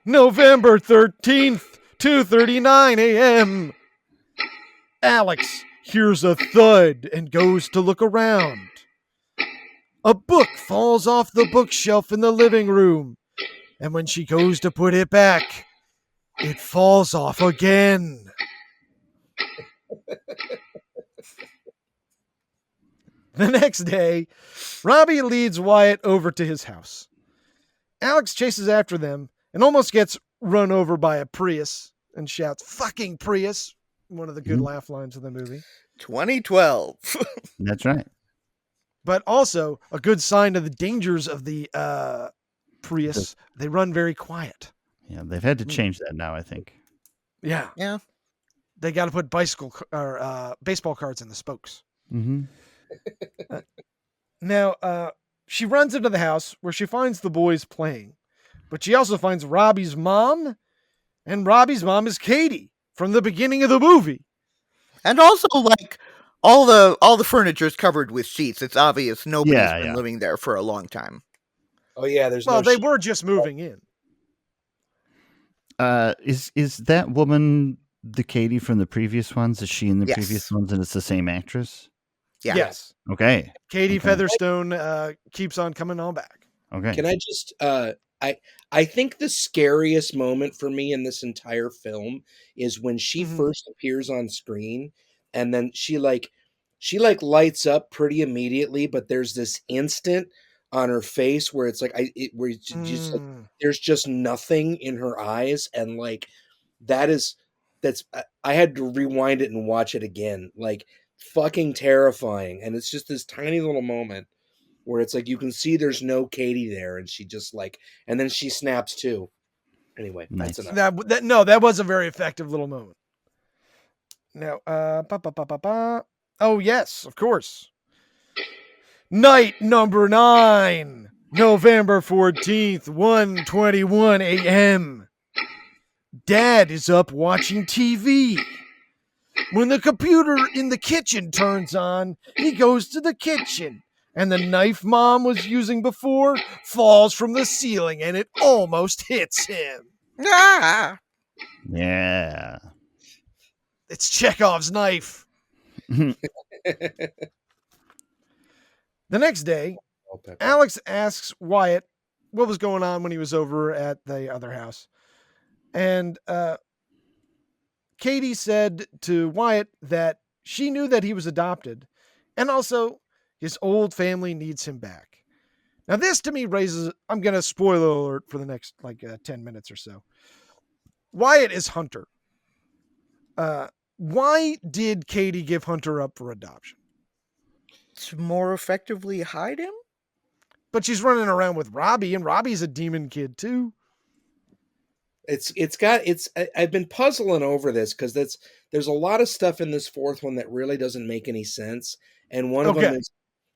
November 13th, 2:39 a.m. Alex hears a thud and goes to look around. A book falls off the bookshelf in the living room, and when she goes to put it back, it falls off again. The next day, Robbie leads Wyatt over to his house. Alex chases after them and almost gets run over by a Prius and shouts, "Fucking Prius!" One of the good laugh lines of the movie. 2012. That's right. But also a good sign of the dangers of the Prius. They run very quiet. Yeah, they've had to change that now, I think. Yeah. Yeah. They got to put baseball cards in the spokes. Mm-hmm. Now, she runs into the house where she finds the boys playing, but she also finds Robbie's mom, and Robbie's mom is Katie from the beginning of the movie. And also, like, all the furniture is covered with sheets. It's obvious nobody's been Yeah. living there for a long time. Oh yeah, there's Well, no they sheet. were just moving in. Is that woman the Katie from the previous ones? Is she in the Yes. previous ones, and it's the same actress? Yeah. Yes. Okay. Katie Okay. Featherstone keeps on coming on back. Okay. Can I just I think the scariest moment for me in this entire film is when she first appears on screen, and then she lights up pretty immediately, but there's this instant on her face where it's like where it's just like, there's just nothing in her eyes, and like that's I had to rewind it and watch it again. Like fucking terrifying, and it's just this tiny little moment where it's like you can see there's no Katie there, and she just like, and then she snaps too. Anyway, Nice. that's enough. That was a very effective little moment. Now, oh yes, of course. Night number 9, November 14th, 1:21 a.m. Dad is up watching TV. When the computer in the kitchen turns on, he goes to the kitchen, and the knife Mom was using before falls from the ceiling, and it almost hits him. Ah! Yeah. It's Chekhov's knife. The next day, Alex asks Wyatt what was going on when he was over at the other house. And Katie said to Wyatt that she knew that he was adopted And also, his old family needs him back. Now, this to me raises, I'm going to spoiler alert for the next 10 minutes or so. Wyatt is Hunter. Why did Katie give Hunter up for adoption? To more effectively hide him? But she's running around with Robbie, and Robbie's a demon kid too. I've been puzzling over this because there's a lot of stuff in this fourth one that really doesn't make any sense. And one of them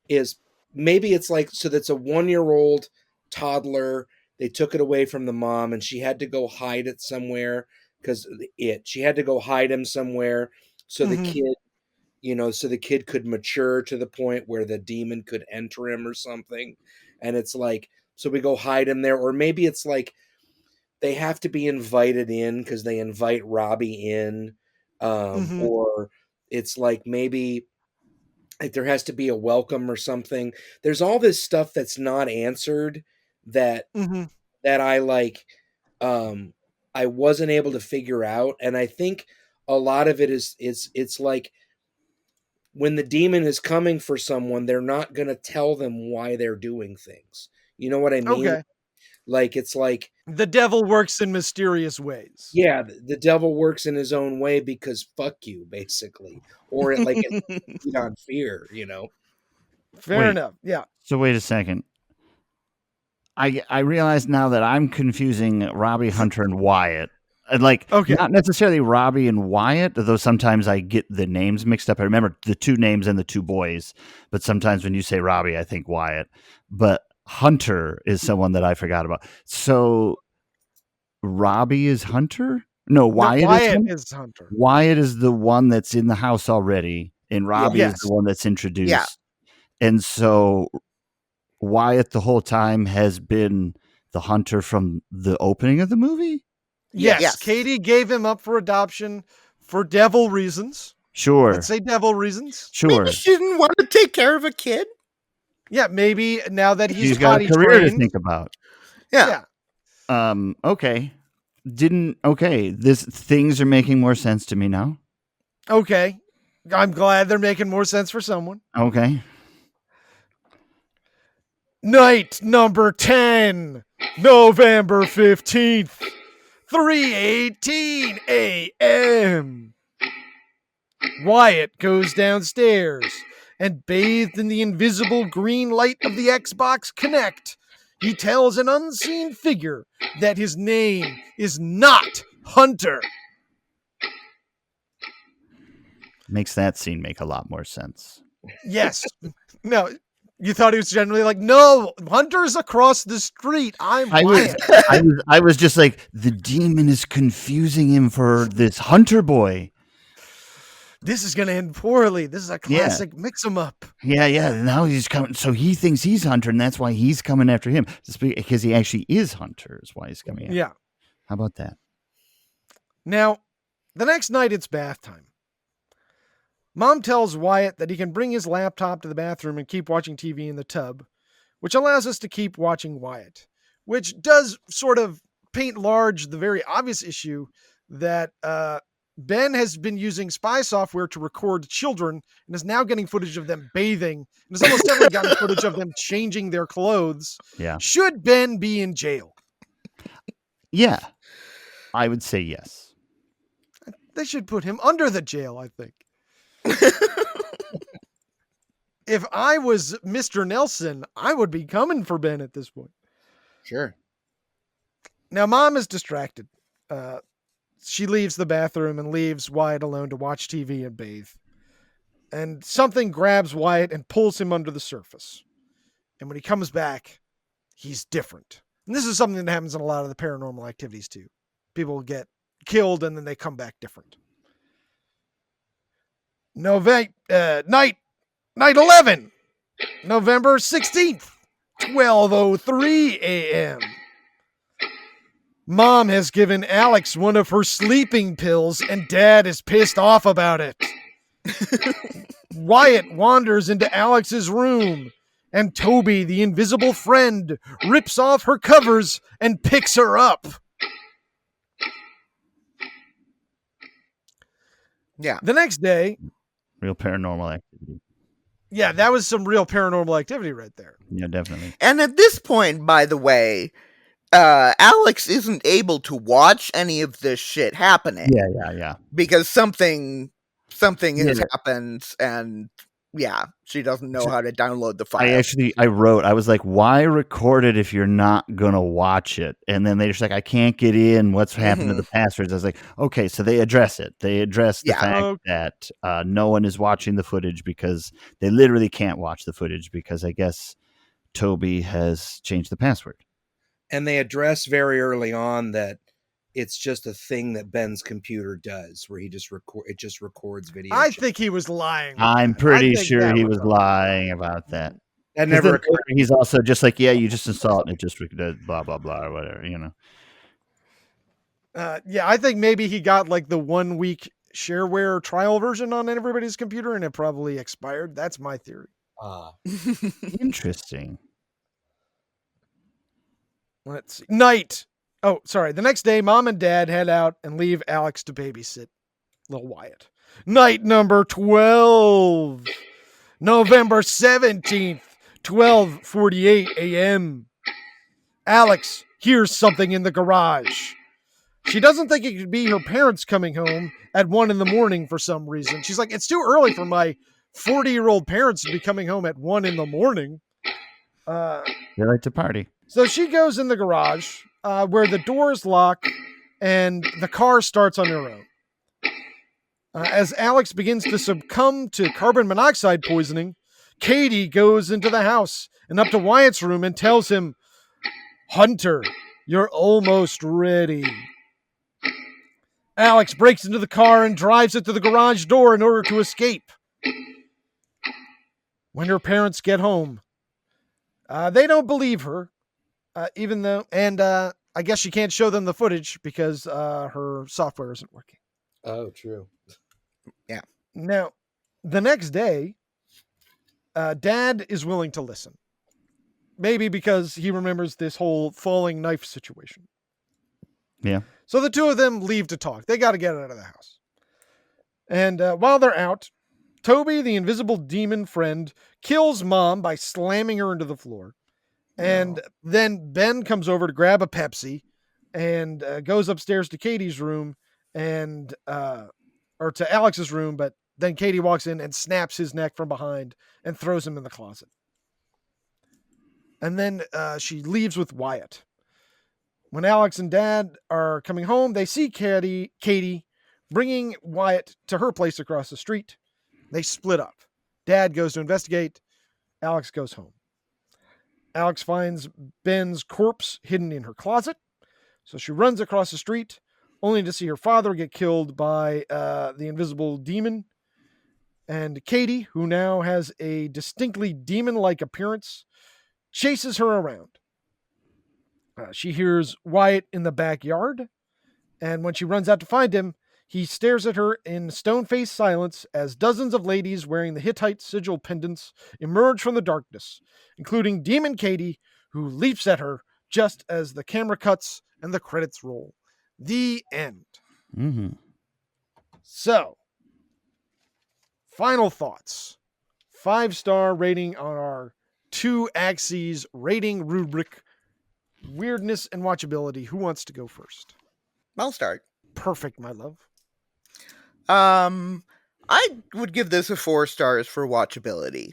is maybe it's like, so that's a 1-year-old toddler. They took it away from the mom and she had to go hide it somewhere she had to go hide him somewhere so the kid, so the kid could mature to the point where the demon could enter him or something. And it's like, so we go hide him there. Or maybe it's like they have to be invited in because they invite Robbie in. Or it's like maybe like there has to be a welcome or something. There's all this stuff that's not answered that I like I wasn't able to figure out. And I think a lot of it is it's like when the demon is coming for someone, they're not going to tell them why they're doing things. You know what I mean? Okay. Like it's like the devil works in mysterious ways. Yeah, the devil works in his own way because fuck you, basically. Or it's on fear, Fair enough. Yeah. So wait a second. I realize now that I'm confusing Robbie, Hunter, and Wyatt. Not necessarily Robbie and Wyatt, though sometimes I get the names mixed up. I remember the two names and the two boys, but sometimes when you say Robbie, I think Wyatt. But Hunter is someone that I forgot about. So Robbie is Hunter? No, Wyatt is Hunter. Wyatt is the one that's in the house already, and Robbie is the one that's introduced. Yeah. And so Wyatt the whole time has been the Hunter from the opening of the movie? Yes. Katie gave him up for adoption for devil reasons. Sure. Let's say devil reasons. Sure. Maybe she didn't want to take care of a kid. Yeah, maybe now that he's got a career trained, to think about. Yeah. Okay. Things are making more sense to me now. Okay. I'm glad they're making more sense for someone. Okay. Night number 10, November 15th, 3:18 a.m. Wyatt goes downstairs and bathed in the invisible green light of the Xbox Kinect, he tells an unseen figure that his name is not Hunter. Makes that scene make a lot more sense. Yes. No, you thought he was generally like, no, Hunter's across the street. I was just like, the demon is confusing him for this Hunter boy. This is going to end poorly. This is a classic mix 'em up. Yeah. Now he's coming. So he thinks he's Hunter, and that's why he's coming after him. Because he actually is Hunter, is why he's coming after him. Yeah. How about that? Now, the next night, it's bath time. Mom tells Wyatt that he can bring his laptop to the bathroom and keep watching TV in the tub, which allows us to keep watching Wyatt, which does sort of paint large the very obvious issue that Ben has been using spy software to record children and is now getting footage of them bathing and has almost definitely gotten footage of them changing their clothes. Yeah. Should Ben be in jail? Yeah. I would say yes. They should put him under the jail, I think. If I was Mr. Nelson, I would be coming for Ben at this point. Sure. Now, Mom is distracted. She leaves the bathroom and leaves Wyatt alone to watch TV and bathe. And something grabs Wyatt and pulls him under the surface. And when he comes back, he's different. And this is something that happens in a lot of the paranormal activities too. People get killed and then they come back different. Night 11, November 16th, 12:03 a.m. Mom has given Alex one of her sleeping pills and Dad is pissed off about it. Wyatt wanders into Alex's room and Toby, the invisible friend, rips off her covers and picks her up. Yeah. The next day, real Paranormal Activity. Yeah, that was some real Paranormal Activity right there. Yeah, definitely. And at this point, by the way, Alex isn't able to watch any of this shit happening. Yeah. Because something has Yeah. happened, and yeah, she doesn't know how to download the file. I wrote, I was like, why record it if you're not going to watch it? And then they're just like, I can't get in. What's happened to the passwords? I was like, okay, so they address it. They address the fact that no one is watching the footage because they literally can't watch the footage because I guess Toby has changed the password. And they address very early on that it's just a thing that Ben's computer does, where he just records video. I think he was lying. I'm pretty sure he was lying about that. That never occurred. He's also just like, yeah, you just install it and it just does blah blah blah or whatever, you know. Yeah, I think maybe he got like the 1 week shareware trial version on everybody's computer and it probably expired. That's my theory. Interesting. Let's see. Night. Oh, sorry. The next day, Mom and Dad head out and leave Alex to babysit little Wyatt. Night number 12. November 17th, 12:48 a.m. Alex hears something in the garage. She doesn't think it could be her parents coming home at 1 a.m. for some reason. She's like, it's too early for my 40-year-old parents to be coming home at 1 a.m. They like to party. So she goes in the garage where the doors lock and the car starts on her own. As Alex begins to succumb to carbon monoxide poisoning, Katie goes into the house and up to Wyatt's room and tells him, Hunter, you're almost ready. Alex breaks into the car and drives it to the garage door in order to escape. When her parents get home, they don't believe her, even though, and I guess she can't show them the footage because her software isn't working. Oh, true. Yeah. Now, the next day, Dad is willing to listen. Maybe because he remembers this whole falling knife situation. Yeah. So the two of them leave to talk. They got to get out of the house. And while they're out, Toby, the invisible demon friend, kills Mom by slamming her into the floor. And then Ben comes over to grab a Pepsi and goes upstairs to Katie's room and, or to Alex's room, but then Katie walks in and snaps his neck from behind and throws him in the closet. And then she leaves with Wyatt. When Alex and Dad are coming home, they see Katie bringing Wyatt to her place across the street. They split up. Dad goes to investigate. Alex goes home. Alex finds Ben's corpse hidden in her closet. So she runs across the street, only to see her father get killed by the invisible demon. And Katie, who now has a distinctly demon-like appearance, chases her around. She hears Wyatt in the backyard, and when she runs out to find him, he stares at her in stone-faced silence as dozens of ladies wearing the Hittite sigil pendants emerge from the darkness, including Demon Katie, who leaps at her just as the camera cuts and the credits roll. The end. Mm-hmm. So, final thoughts. 5-star rating on our 2 axes rating rubric. Weirdness and watchability. Who wants to go first? I'll start. Perfect, my love. I would give this a 4 stars for watchability.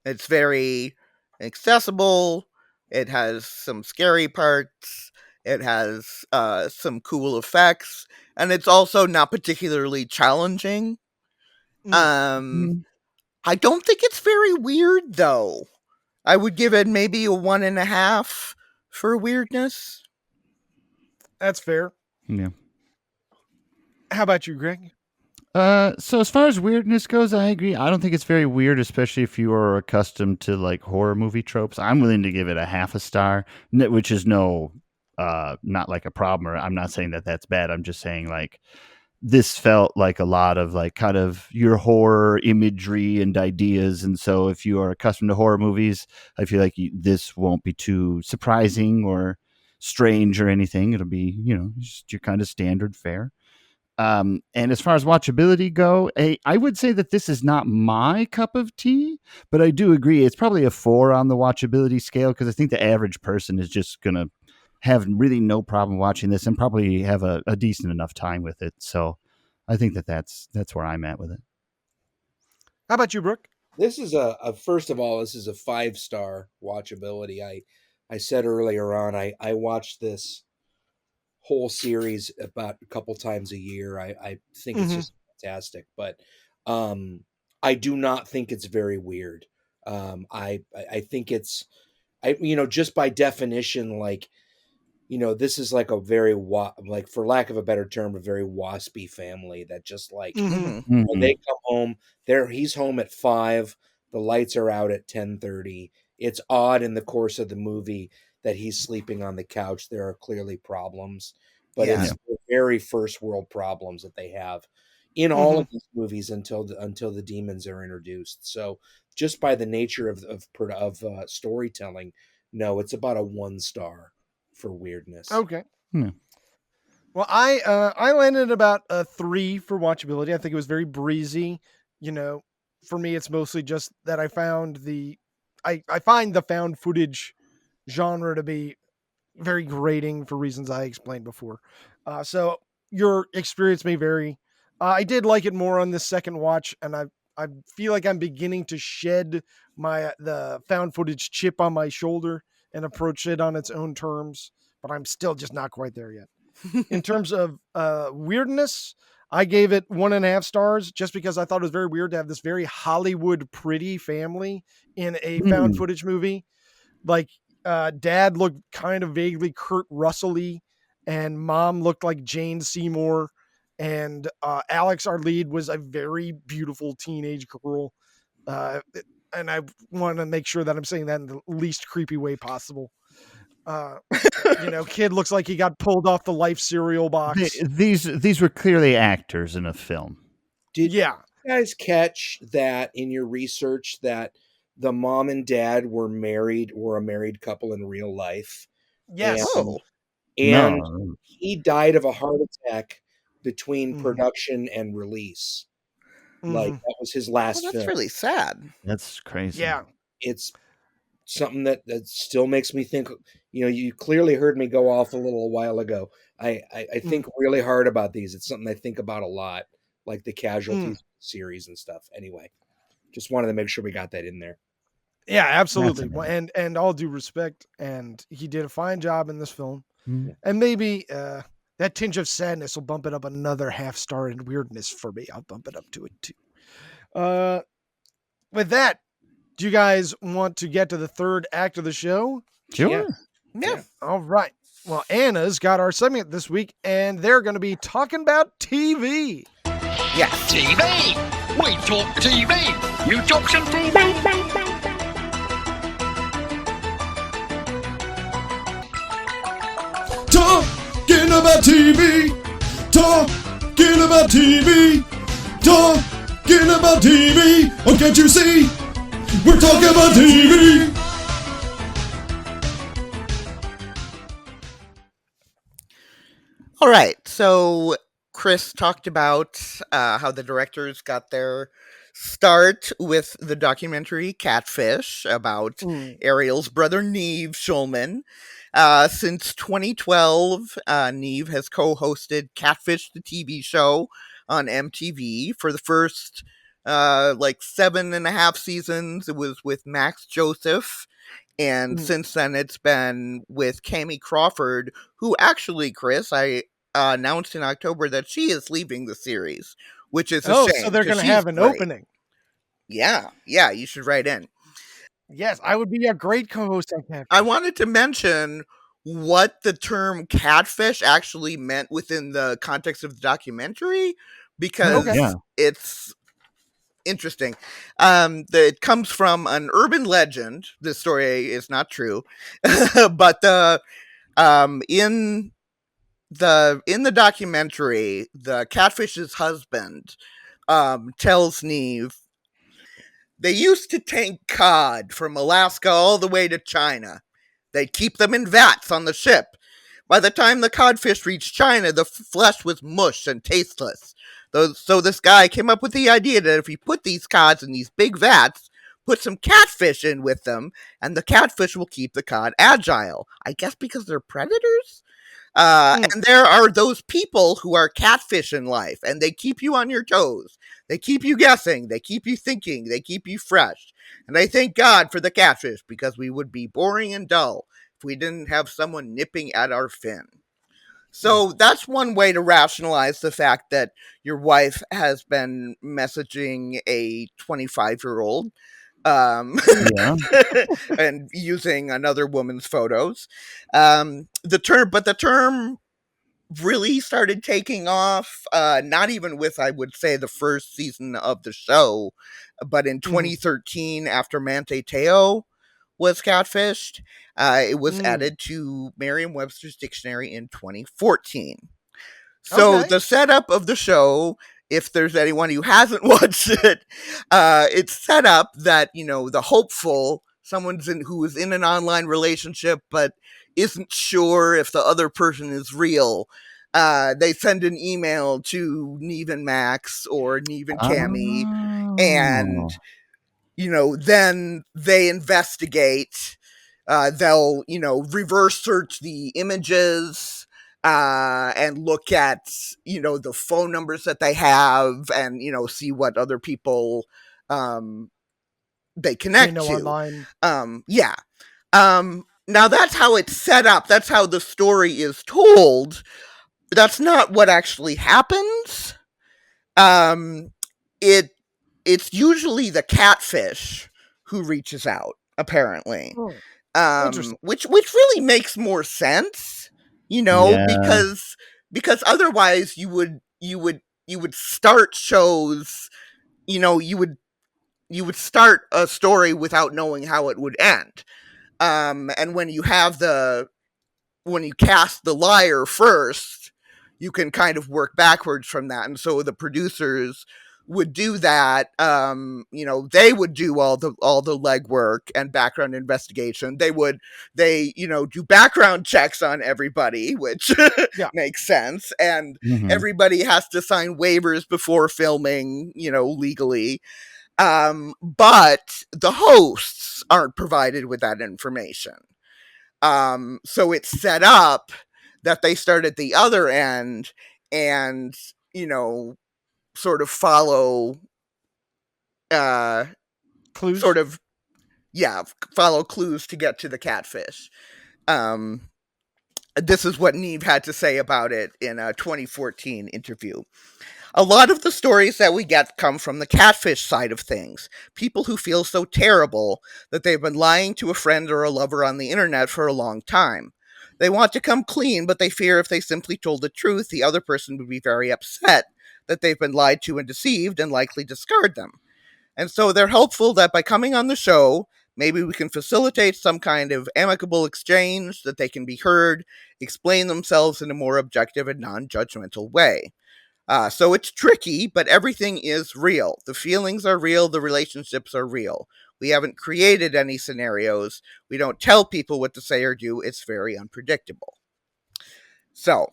It's very accessible. It has some scary parts. It has some cool effects, and it's also not particularly challenging. I don't think it's very weird, though. I would give it maybe a 1.5 for weirdness. That's fair. Yeah. How about you, Greg? So as far as weirdness goes, I agree. I don't think it's very weird, especially if you are accustomed to like horror movie tropes. I'm willing to give it a 0.5 star, which is not like a problem. Or I'm not saying that that's bad. I'm just saying like this felt like a lot of like kind of your horror imagery and ideas. And so if you are accustomed to horror movies, I feel like this won't be too surprising or strange or anything. It'll be, just your kind of standard fare. And as far as watchability go, I would say that this is not my cup of tea, but I do agree it's probably a 4 on the watchability scale, because I think the average person is just going to have really no problem watching this and probably have a decent enough time with it. So I think that's where I'm at with it. How about you, Brooke? This is first of all, this is a 5-star watchability. I said earlier on, I watched this whole series about a couple times a year. I think it's just fantastic, but I do not think it's very weird. I think it's just by definition, like, this is like a very like, for lack of a better term, a very waspy family that just like when they come home, he's home at 5, the lights are out at 10:30. It's odd in the course of the movie that he's sleeping on the couch. There are clearly problems, but Yeah. it's the very first world problems that they have in all of these movies until the demons are introduced. So just by the nature of storytelling, no, it's about a 1-star for weirdness. Okay. Yeah. Well, I landed about a 3 for watchability. I think it was very breezy. For me, it's mostly just that I find the found footage genre to be very grating for reasons I explained before. So your experience may vary. I did like it more on this second watch, and I feel like I'm beginning to shed the found footage chip on my shoulder and approach it on its own terms, but I'm still just not quite there yet. In terms of weirdness, I gave it 1.5 stars just because I thought it was very weird to have this very Hollywood pretty family in a found footage movie. Like, dad looked kind of vaguely Kurt Russell-y, and mom looked like Jane Seymour, and Alex, our lead, was a very beautiful teenage girl. And I want to make sure that I'm saying that in the least creepy way possible. Kid looks like he got pulled off the Life cereal box. These were clearly actors in a film. Did you guys catch that in your research that the mom and dad were a married couple in real life? Yes. And No. he died of a heart attack between production and release. Like, that was his last Well, that's film. really sad. That's crazy. Yeah. It's something that still makes me think. You clearly heard me go off a little while ago. I think really hard about these. It's something I think about a lot, like the Casualties series and stuff. Anyway, just wanted to make sure we got that in there. Yeah, absolutely. And all due respect, and he did a fine job in this film. And maybe that tinge of sadness will bump it up another 0.5 star in weirdness for me. I'll bump it up to it too. With that, do you guys want to get to the third act of the show? Sure. Yeah. All right. Well, Anna's got our segment this week, and they're going to be talking about TV. Yeah. TV! We talk TV! You talk some TV! Talking about TV! Talking about TV! Talking about TV! Oh, can't you see? We're talking about TV! All right, so Chris talked about how the directors got their start with the documentary Catfish about Ariel's brother Neve Schulman. Since 2012, Neve has co-hosted Catfish, the TV show, on MTV. For the first 7.5 seasons, it was with Max Joseph. And since then, it's been with Cammie Crawford, who actually, Chris, I announced in October that she is leaving the series, which is a shame. So they're going to have an opening. Yeah, you should write in. Yes, I would be a great co-host on Catfish. I wanted to mention what the term catfish actually meant within the context of the documentary, because it's interesting. It comes from an urban legend. This story is not true, but in the documentary, the catfish's husband tells Neve they used to tank cod from Alaska all the way to China. They'd keep them in vats on the ship, By the time the codfish reached China, the flesh was mush and tasteless. So this guy came up with the idea that if we put these cods in these big vats, put some catfish in with them, and the catfish will keep the cod agile. I guess because they're predators? And there are those people who are catfish in life, and they keep you on your toes. They keep you guessing. They keep you thinking. They keep you fresh. And I thank God for the catfish, because we would be boring and dull if we didn't have someone nipping at our fin. So that's one way to rationalize the fact that your wife has been messaging a 25-year-old Yeah. and using another woman's photos. The term really started taking off, not even with, I would say, the first season of the show, but in 2013, after Manti Te'o was catfished, it was added to Merriam-Webster's dictionary in 2014. So Okay. the setup of the show, if there's anyone who hasn't watched it, it's set up that, the hopeful, who is in an online relationship but isn't sure if the other person is real. They send an email to Neve and Max or Neve and Cammy, and Oh. then they investigate. They'll, reverse search the images and look at, the phone numbers that they have, and, see what other people they connect to. Online. Yeah. Now that's how it's set up. That's how the story is told. That's not what actually happens. It's usually the catfish who reaches out, apparently. Which really makes more sense, Yeah. because otherwise you would start shows, you would start a story without knowing how it would end. And when you cast the liar first, you can kind of work backwards from that. And so the producers would do that. They would do all the legwork and background investigation. They do background checks on everybody, which makes sense. And everybody has to sign waivers before filming, legally. But the hosts aren't provided with that information. So it's set up that they start at the other end and, sort of follow clues. Follow clues to get to the catfish. This is what Neve had to say about it in a 2014 interview. A lot of the stories that we get come from the catfish side of things. People who feel so terrible that they've been lying to a friend or a lover on the internet for a long time. They want to come clean, but they fear if they simply told the truth, the other person would be very upset that they've been lied to and deceived and likely discard them. And so they're hopeful that by coming on the show, maybe we can facilitate some kind of amicable exchange, that they can be heard, explain themselves in a more objective and non-judgmental way. So it's tricky, but everything is real. The feelings are real. The relationships are real. We haven't created any scenarios. We don't tell people what to say or do. It's very unpredictable. So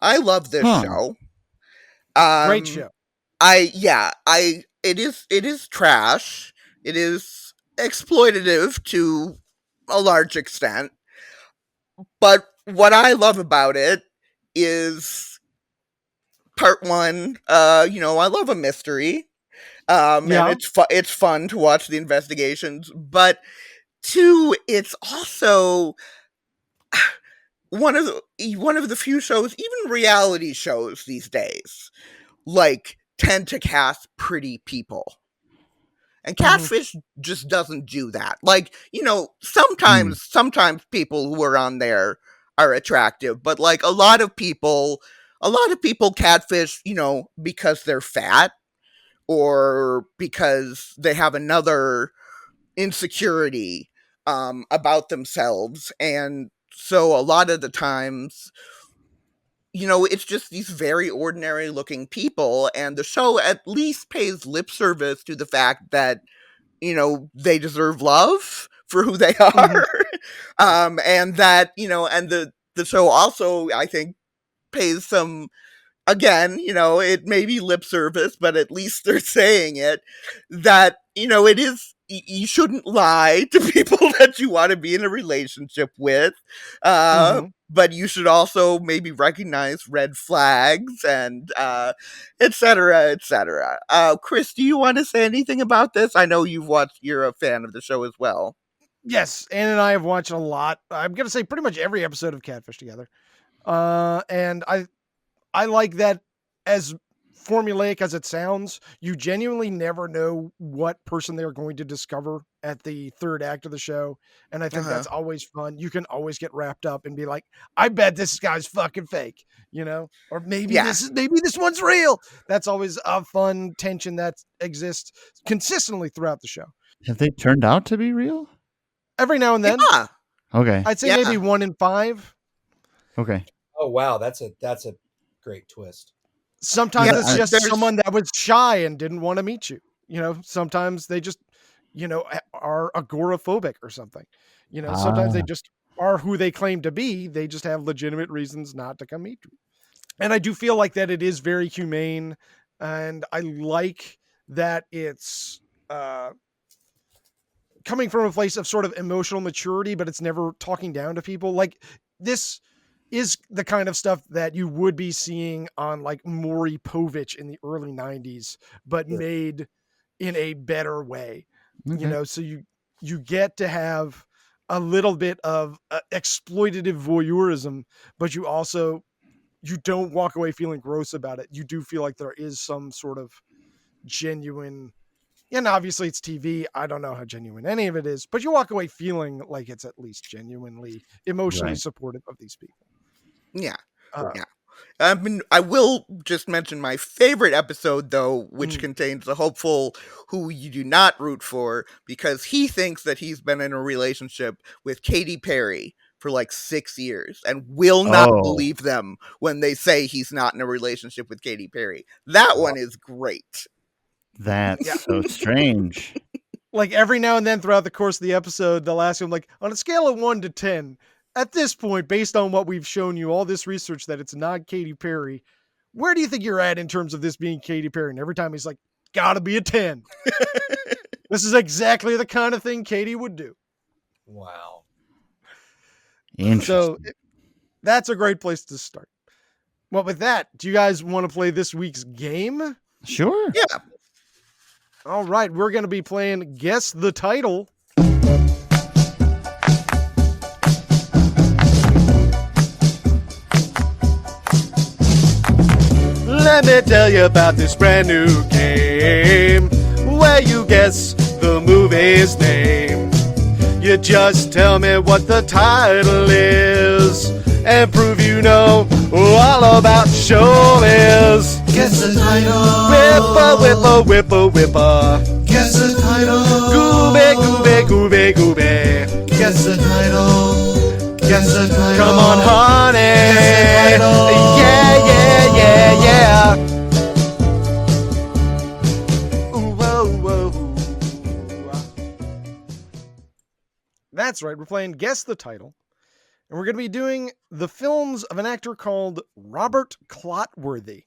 I love this show. Great show. It is trash. It is exploitative to a large extent. But what I love about it is, part one, I love a mystery. And it's fun to watch the investigations. But two, it's also one of the few shows, even reality shows these days, tend to cast pretty people. And Catfish just doesn't do that. Sometimes people who are on there are attractive, but a lot of people catfish, because they're fat or because they have another insecurity about themselves. And so a lot of the times, it's just these very ordinary looking people, and the show at least pays lip service to the fact that, they deserve love for who they are. And that, and the show also, I think, pays some, again, it may be lip service, but at least they're saying it, that, it is, you shouldn't lie to people that you want to be in a relationship with. But you should also maybe recognize red flags and et cetera, et cetera. Chris, do you want to say anything about this? I know you're a fan of the show as well. Yes, Ann and I have watched a lot. I'm gonna say pretty much every episode of Catfish together. And I like that, as formulaic as it sounds, you genuinely never know what person they're going to discover at the third act of the show. And I think that's always fun. You can always get wrapped up and be like, I bet this guy's fucking fake, or maybe this one's real. That's always a fun tension that exists consistently throughout the show. Have they turned out to be real? Every now and then. Yeah. Okay. I'd say maybe 1 in 5. Okay. Oh wow, that's a great twist. Sometimes it's just someone that was shy and didn't want to meet you. Sometimes they just, are agoraphobic or something. Sometimes they just are who they claim to be. They just have legitimate reasons not to come meet you. And I do feel like that it is very humane, and I like that it's coming from a place of sort of emotional maturity, but it's never talking down to people. Like, this is the kind of stuff that you would be seeing on like Maury Povich in the early 90s, but made in a better way. Okay. So you get to have a little bit of exploitative voyeurism, but you don't walk away feeling gross about it. You do feel like there is some sort of genuine, and obviously it's TV. I don't know how genuine any of it is, but you walk away feeling like it's at least genuinely emotionally supportive of these people. Yeah. I will just mention my favorite episode, though, which contains the hopeful who you do not root for, because he thinks that he's been in a relationship with Katy Perry for like 6 years and will not believe them when they say he's not in a relationship with Katy Perry. That one is great. That's so strange. Like, every now and then throughout the course of the episode, they'll ask him, like, on a scale of 1 to 10, at this point, based on what we've shown you, all this research that it's not Katy Perry, where do you think you're at in terms of this being Katy Perry? And every time he's like, gotta be a 10. This is exactly the kind of thing Katy would do. Wow. Interesting. So that's a great place to start. Well, with that, do you guys want to play this week's game? Sure. Yeah. All right, we're going to be playing Guess the Title. Let me tell you about this brand new game where you guess the movie's name. You just tell me what the title is and prove you know all about showbiz. Guess the title. Whippa, whippa, whippa, whippa. Guess the title. Gooby, gooby, gooby, gooby. Guess the title. Guess the title. Come on, honey. Guess the title. Yeah, yeah, yeah, yeah. Ooh, whoa, whoa. That's right. We're playing Guess the Title. And we're going to be doing the films of an actor called Robert Clotworthy.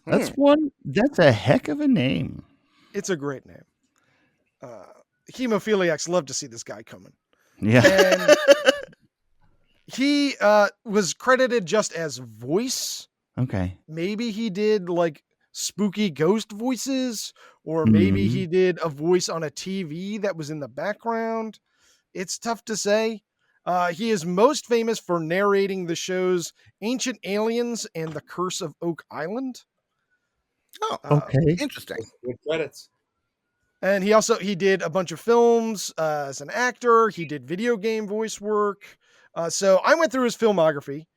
That's a heck of a name. It's a great name. Hemophiliacs love to see this guy coming. Yeah. And he was credited just as voice. Okay. Maybe he did like spooky ghost voices, or maybe he did a voice on a TV that was in the background. It's tough to say. He is most famous for narrating the shows Ancient Aliens and The Curse of Oak Island. Oh, Okay. interesting. Good credits. And he did a bunch of films as an actor. He did video game voice work. So I went through his filmography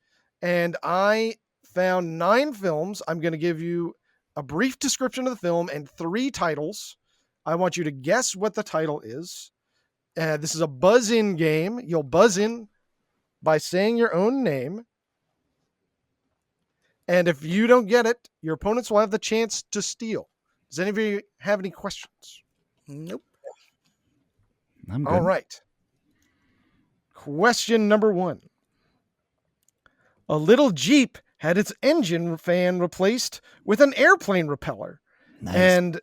and I found 9 films. I'm going to give you a brief description of the film and 3 titles. I want you to guess what the title is. This is a buzz-in game. You'll buzz in by saying your own name. And if you don't get it, your opponents will have the chance to steal. Does any of you have any questions? Nope. I'm good. All right. Question number 1. A little Jeep had its engine fan replaced with an airplane repeller. Nice. And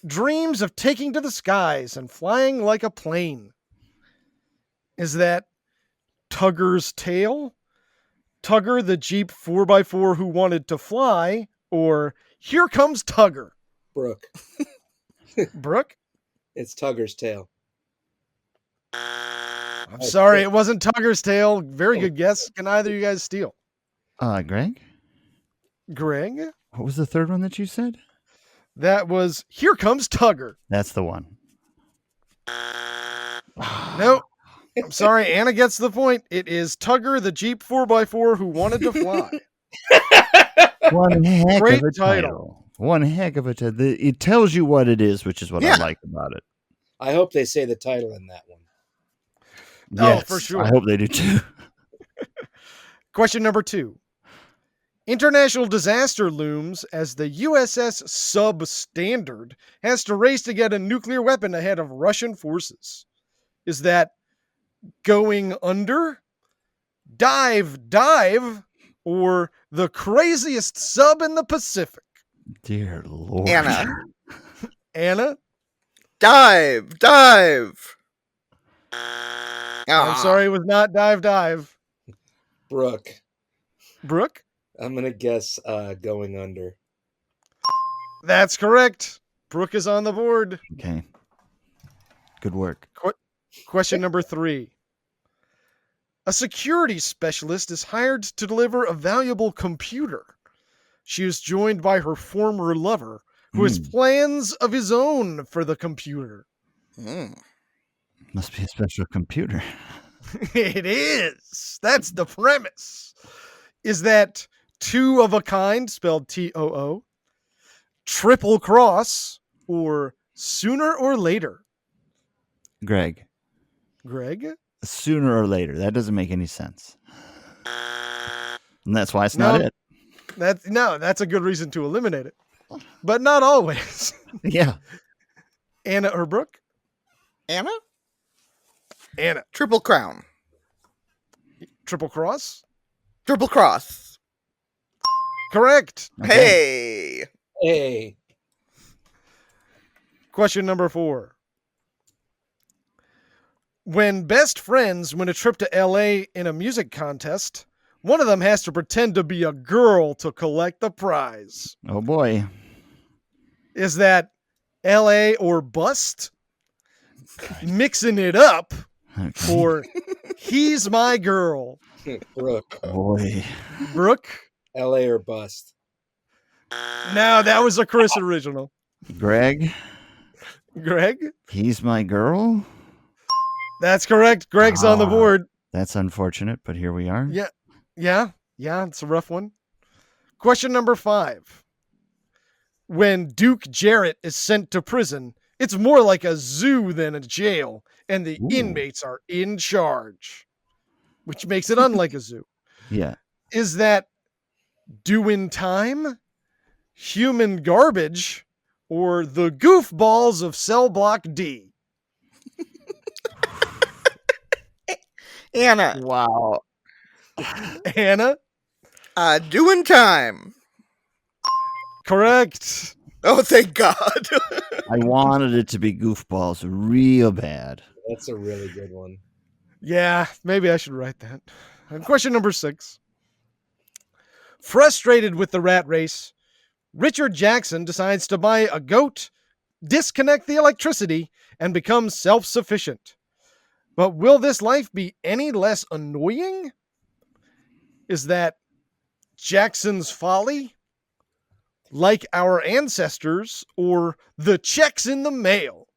dreams of taking to the skies and flying like a plane. Is that Tugger's Tale? Tugger, the Jeep 4x4 who wanted to fly? Or Here Comes Tugger? Brooke. Brooke? It's Tugger's Tale. I'm sorry, it wasn't Tugger's Tale. Very good guess. Can either of you guys steal? Greg? Greg? What was the third one that you said? That was Here Comes Tugger. That's the one. Nope. I'm sorry, Anna gets the point. It is Tugger, the Jeep 4x4 who wanted to fly. One heck Great of a title. One heck of a title. It tells you what it is, which is what I like about it. I hope they say the title in that one. Yes, for sure. I hope they do too. Question number 2. International disaster looms as the USS Substandard has to race to get a nuclear weapon ahead of Russian forces. Is that Going Under, Dive, or The Craziest Sub in the Pacific? Dear Lord. Anna? Dive. I'm sorry, it was not Dive. Brooke. Brooke? I'm going to guess Going Under. That's correct. Brooke is on the board. Okay. Good work. Question number 3. A security specialist is hired to deliver a valuable computer. She is joined by her former lover, who has plans of his own for the computer. Must be a special computer. It is. That's the premise. Is that Two of a Kind, spelled T-O-O, Triple Cross, or Sooner or Later? Greg. Sooner or later. That doesn't make any sense. And that's why it's not it. That's a good reason to eliminate it. But not always. Yeah. Anna or Brooke? Anna? Triple Crown. Triple Cross? Triple Cross. Correct. Okay. Hey. Question number 4. When best friends win a trip to LA in a music contest, one of them has to pretend to be a girl to collect the prize. Oh boy. Is that LA or Bust? Mixing it up? Or He's My Girl? Brooke. Boy. Brooke? LA or Bust? No, that was a Chris original. Greg? He's My Girl? That's correct. Greg's on the board. That's unfortunate, but here we are. Yeah, it's a rough one. Question number 5. When Duke Jarrett is sent to prison, it's more like a zoo than a jail, and the inmates are in charge, which makes it unlike a zoo. Yeah. Is that Doing Time, Human Garbage, or The Goofballs of Cell Block D? Anna. Wow. Anna? Doing Time. Correct. Oh, thank God. I wanted it to be Goofballs real bad. That's a really good one. Yeah, maybe I should write that. And question number 6. Frustrated with the rat race, Richard Jackson decides to buy a goat, disconnect the electricity, and become self-sufficient. But will this life be any less annoying? Is that Jackson's Folly, Like Our Ancestors, or The Checks in the Mail?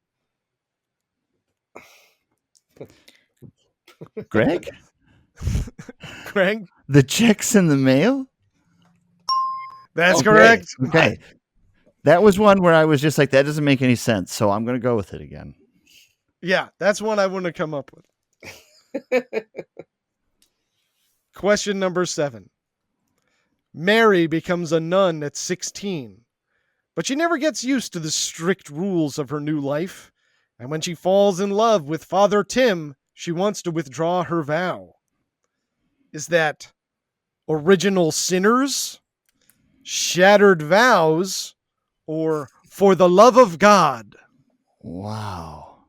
Greg? Greg? The Checks in the Mail? That's correct. Okay. That was one where I was just like, that doesn't make any sense. So I'm going to go with it again. Yeah, that's one I wouldn't have come up with. Question number 7. Mary becomes a nun at 16, but she never gets used to the strict rules of her new life. And when she falls in love with Father Tim, she wants to withdraw her vow. Is that Original Sinners, Shattered Vows, or For the Love of God? Wow.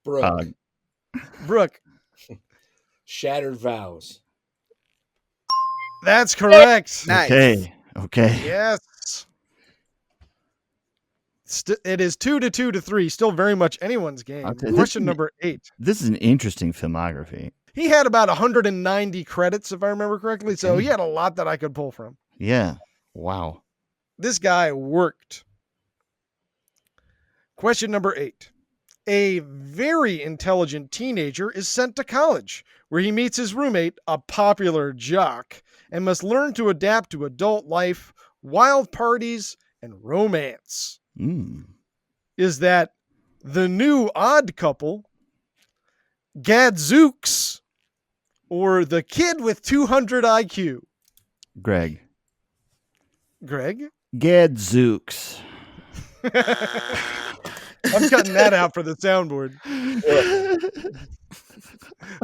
Brooke. Brooke, Shattered Vows. that's correct. Nice. Okay. Yes. It is 2-3. Still very much anyone's game. Okay, Question number 8. This is an interesting filmography. He had about 190 credits, if I remember correctly, so Okay. he had a lot that I could pull from. Yeah. Wow. This guy worked. Question number 8. A very intelligent teenager is sent to college, where he meets his roommate, a popular jock, and must learn to adapt to adult life, wild parties, and romance. Is that The New Odd Couple, Gadzooks, or The Kid with 200 IQ? Greg. Gadzooks. I'm cutting that out for the soundboard.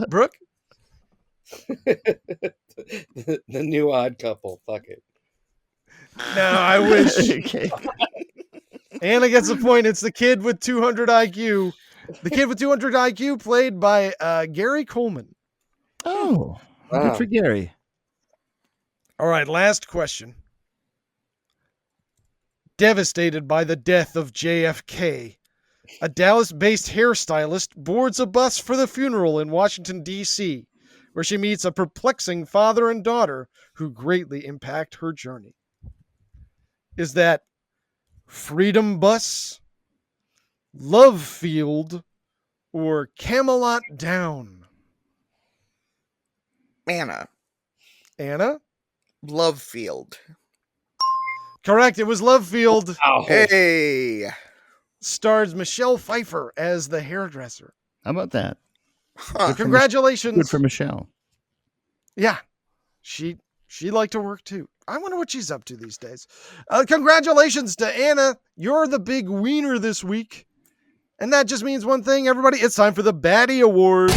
Brooke? The New Odd Couple. Fuck it. No, I wish. Okay. Anna gets a point. It's The Kid with 200 IQ. The Kid with 200 IQ, played by Gary Coleman. Oh, Wow. good for Gary. All right, last question. Devastated by the death of JFK, a Dallas-based hairstylist boards a bus for the funeral in Washington, D.C., where she meets a perplexing father and daughter who greatly impact her journey. Is that Freedom Bus, Love Field, or Camelot Down? Anna. Love Field. Correct. It was Love Field. Ow. Hey. Stars Michelle Pfeiffer as the hairdresser. How about that? Huh. Congratulations. Good for Michelle. Yeah. She liked to work too. I wonder what she's up to these days. Congratulations to Anna. You're the big wiener this week. And that just means one thing, everybody. It's time for the Baddie Awards.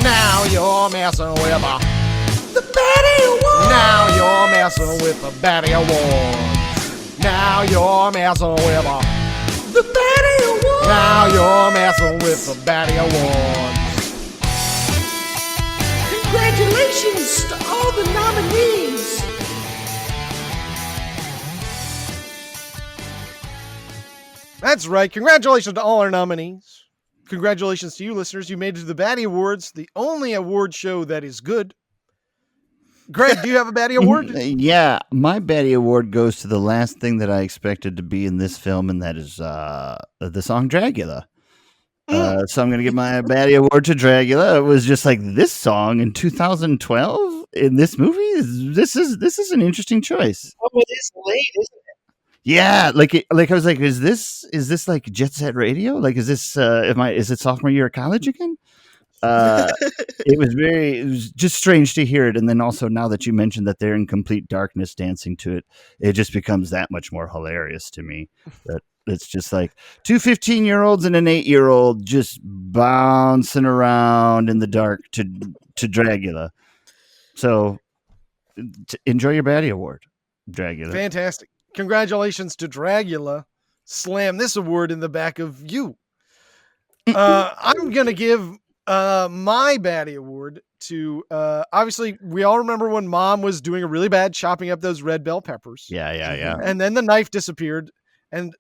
Now you're messing with the Baddie Awards. Now you're messing with the Baddie Awards. Now you're messing with the Baddie Awards. Now you're messing with the Baddie Awards. Congratulations to all the nominees. That's right. Congratulations to all our nominees. Congratulations to you, listeners. You made it to the Baddie Awards, the only award show that is good. Greg, do you have a Baddie Award? Yeah, my Baddie Award goes to the last thing that I expected to be in this film, and that is the song Dragula. So I'm going to give my Baddie Award to Dragula. It was just like, this song in 2012 in this movie. This is an interesting choice. Oh, it is late, isn't it? Yeah, like I was like, is this like Jet Set Radio? Like, is this is it sophomore year of college again? It was just strange to hear it, and then also now that you mentioned that they're in complete darkness dancing to it, it just becomes that much more hilarious to me. That it's just like two 15-year-olds and an 8-year-old just bouncing around in the dark to Dragula. So enjoy your Baddie Award, Dragula. Fantastic. Congratulations to Dragula. Slam this award in the back of you. I'm going to give my Baddie Award to, obviously, we all remember when Mom was doing a really bad chopping up those red bell peppers. Yeah. And then the knife disappeared, and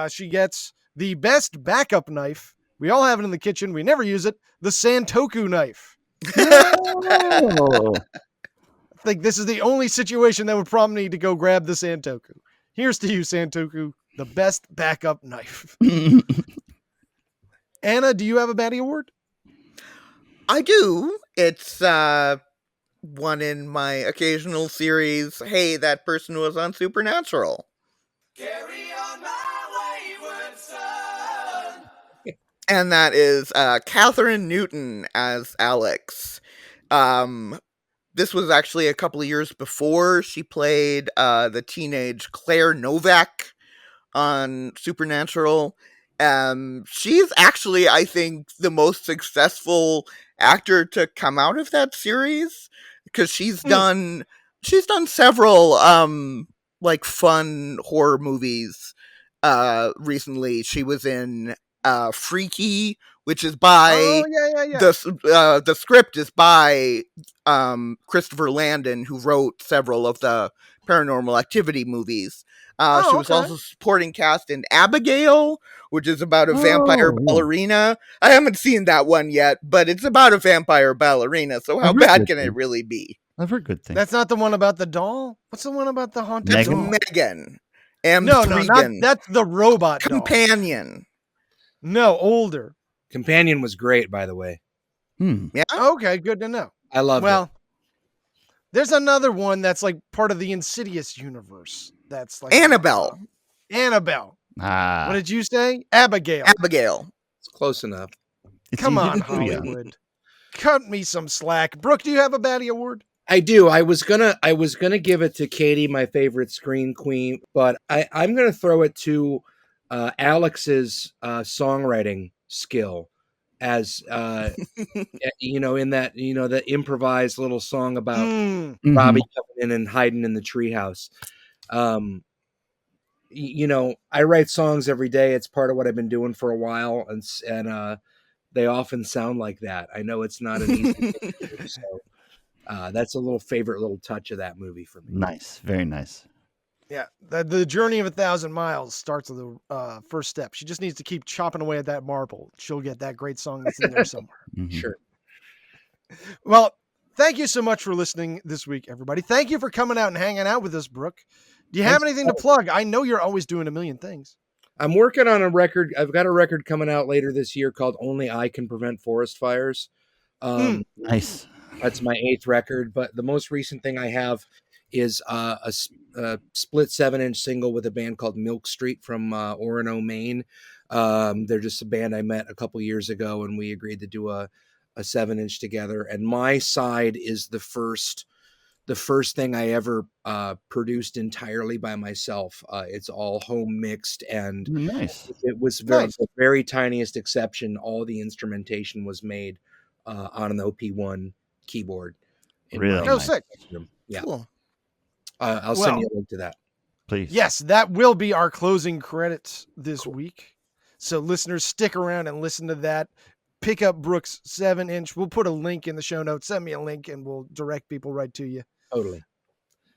she gets the best backup knife. We all have it in the kitchen. We never use it. The Santoku knife. Oh. I think this is the only situation that would prompt me to go grab the Santoku. Here's to you, Santoku, the best backup knife. Anna, do you have a Baddie Award? I do. It's one in my occasional series. Hey, that person was on Supernatural. Carry on my wayward son. And that is Kathryn Newton as Alex. This was actually a couple of years before she played the teenage Claire Novak on Supernatural. She's actually, I think, the most successful actor to come out of that series, because she's done several like fun horror movies recently. She was in Freaky, which is by yeah. the script is by Christopher Landon, who wrote several of the Paranormal Activity movies. She was Okay. also supporting cast in Abigail, which is about a vampire ballerina. I haven't seen that one yet, but it's about a vampire ballerina, so how bad can it really be? I've heard good things. That's not the one about the doll? What's the one about the haunted That's doll? Megan. No, not that's the robot Companion. doll. No, older. Companion was great, by the way. Yeah. Okay, good to know. I love it. There's another one that's like part of the Insidious universe. That's like Annabelle. Annabelle. Ah. What did you say? Abigail. Abigail. It's close enough. Come on, Hollywood. Cut me some slack. Brooke, do you have a baddie award? I do. I was gonna give it to Katie, my favorite screen queen, but I'm gonna throw it to Alex's songwriting skill, as in that the improvised little song about Robbie coming in and hiding in the treehouse. I write songs every day. It's part of what I've been doing for a while, and they often sound like that. I know it's not an easy thing to do, so that's a favorite little touch of that movie for me. Nice, very nice. Yeah, the journey of 1,000 miles starts with the first step. She just needs to keep chopping away at that marble. She'll get that great song that's in there somewhere. Sure. Well, thank you so much for listening this week, everybody. Thank you for coming out and hanging out with us, Brooke. Do you have anything to plug? I know you're always doing a million things. I'm working on a record. I've got a record coming out later this year called Only I Can Prevent Forest Fires. Nice. That's my 8th record, but the most recent thing I have is a split 7-inch single with a band called Milk Street from Orono, Maine. They're just a band I met a couple years ago, and we agreed to do a 7-inch together. And my side is the first thing I ever produced entirely by myself. It's all home mixed, and nice. It was the very tiniest exception. All the instrumentation was made on an OP1 keyboard. Really? Oh, sick. Yeah. Cool. I'll send you a link to that. Please. Yes, that will be our closing credits this week. So listeners, stick around and listen to that. Pick up Brooke's 7-inch. We'll put a link in the show notes. Send me a link and we'll direct people right to you. Totally.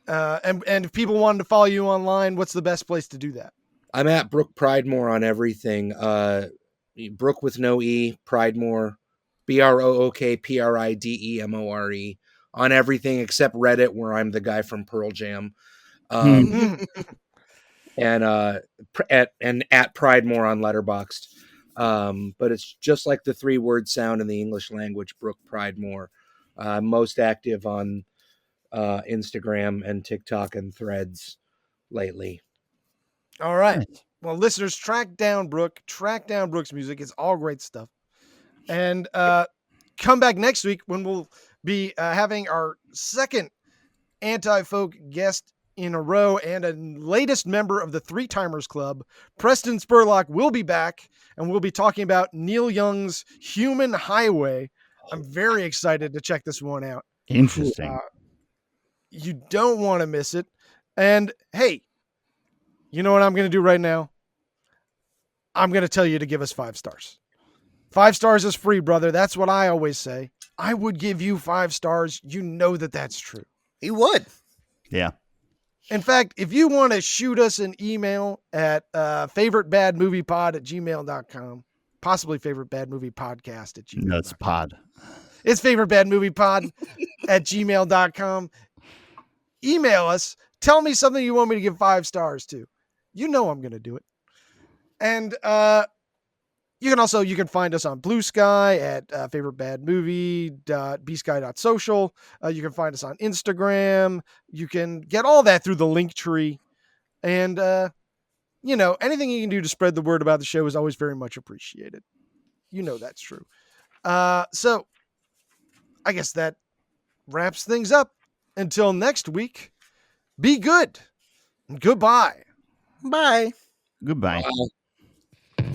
And if people wanted to follow you online, what's the best place to do that? I'm at Brook Pridemore on everything. Brook with no E, Pridemore, BrookPridemore on everything except Reddit, where I'm the guy from Pearl Jam. And at Pridemore on Letterboxd. But it's just like the 3-word sound in the English language, Brook Pridemore. Most active on Instagram and TikTok and Threads lately. All right. Well, listeners, track down Brooke's music. It's all great stuff. And come back next week when we'll be having our second anti-folk guest in a row and a latest member of the Three Timers Club. Preston Spurlock will be back, and we'll be talking about Neil Young's Human Highway. I'm very excited to check this one out. Interesting. You don't want to miss it. And hey, you know what I'm going to do right now? I'm going to tell you to give us 5 stars. 5 stars is free, brother. That's what I always say. I would give you 5 stars. You know that that's true. He would. Yeah. In fact, if you want to shoot us an email at favoritebadmoviepod@gmail.com, possibly favoritebadmoviepodcast@gmail.com. No, it's pod. It's favoritebadmoviepod@gmail.com. Email us. Tell me something you want me to give 5 stars to. You know I'm going to do it. And you can find us on Blue Sky at favoritebadmovie.bsky.social. You can find us on Instagram. You can get all that through the link tree. And, anything you can do to spread the word about the show is always very much appreciated. You know that's true. So I guess that wraps things up. Until next week, be good. Goodbye. Bye. Goodbye. Bye.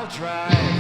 I'll try.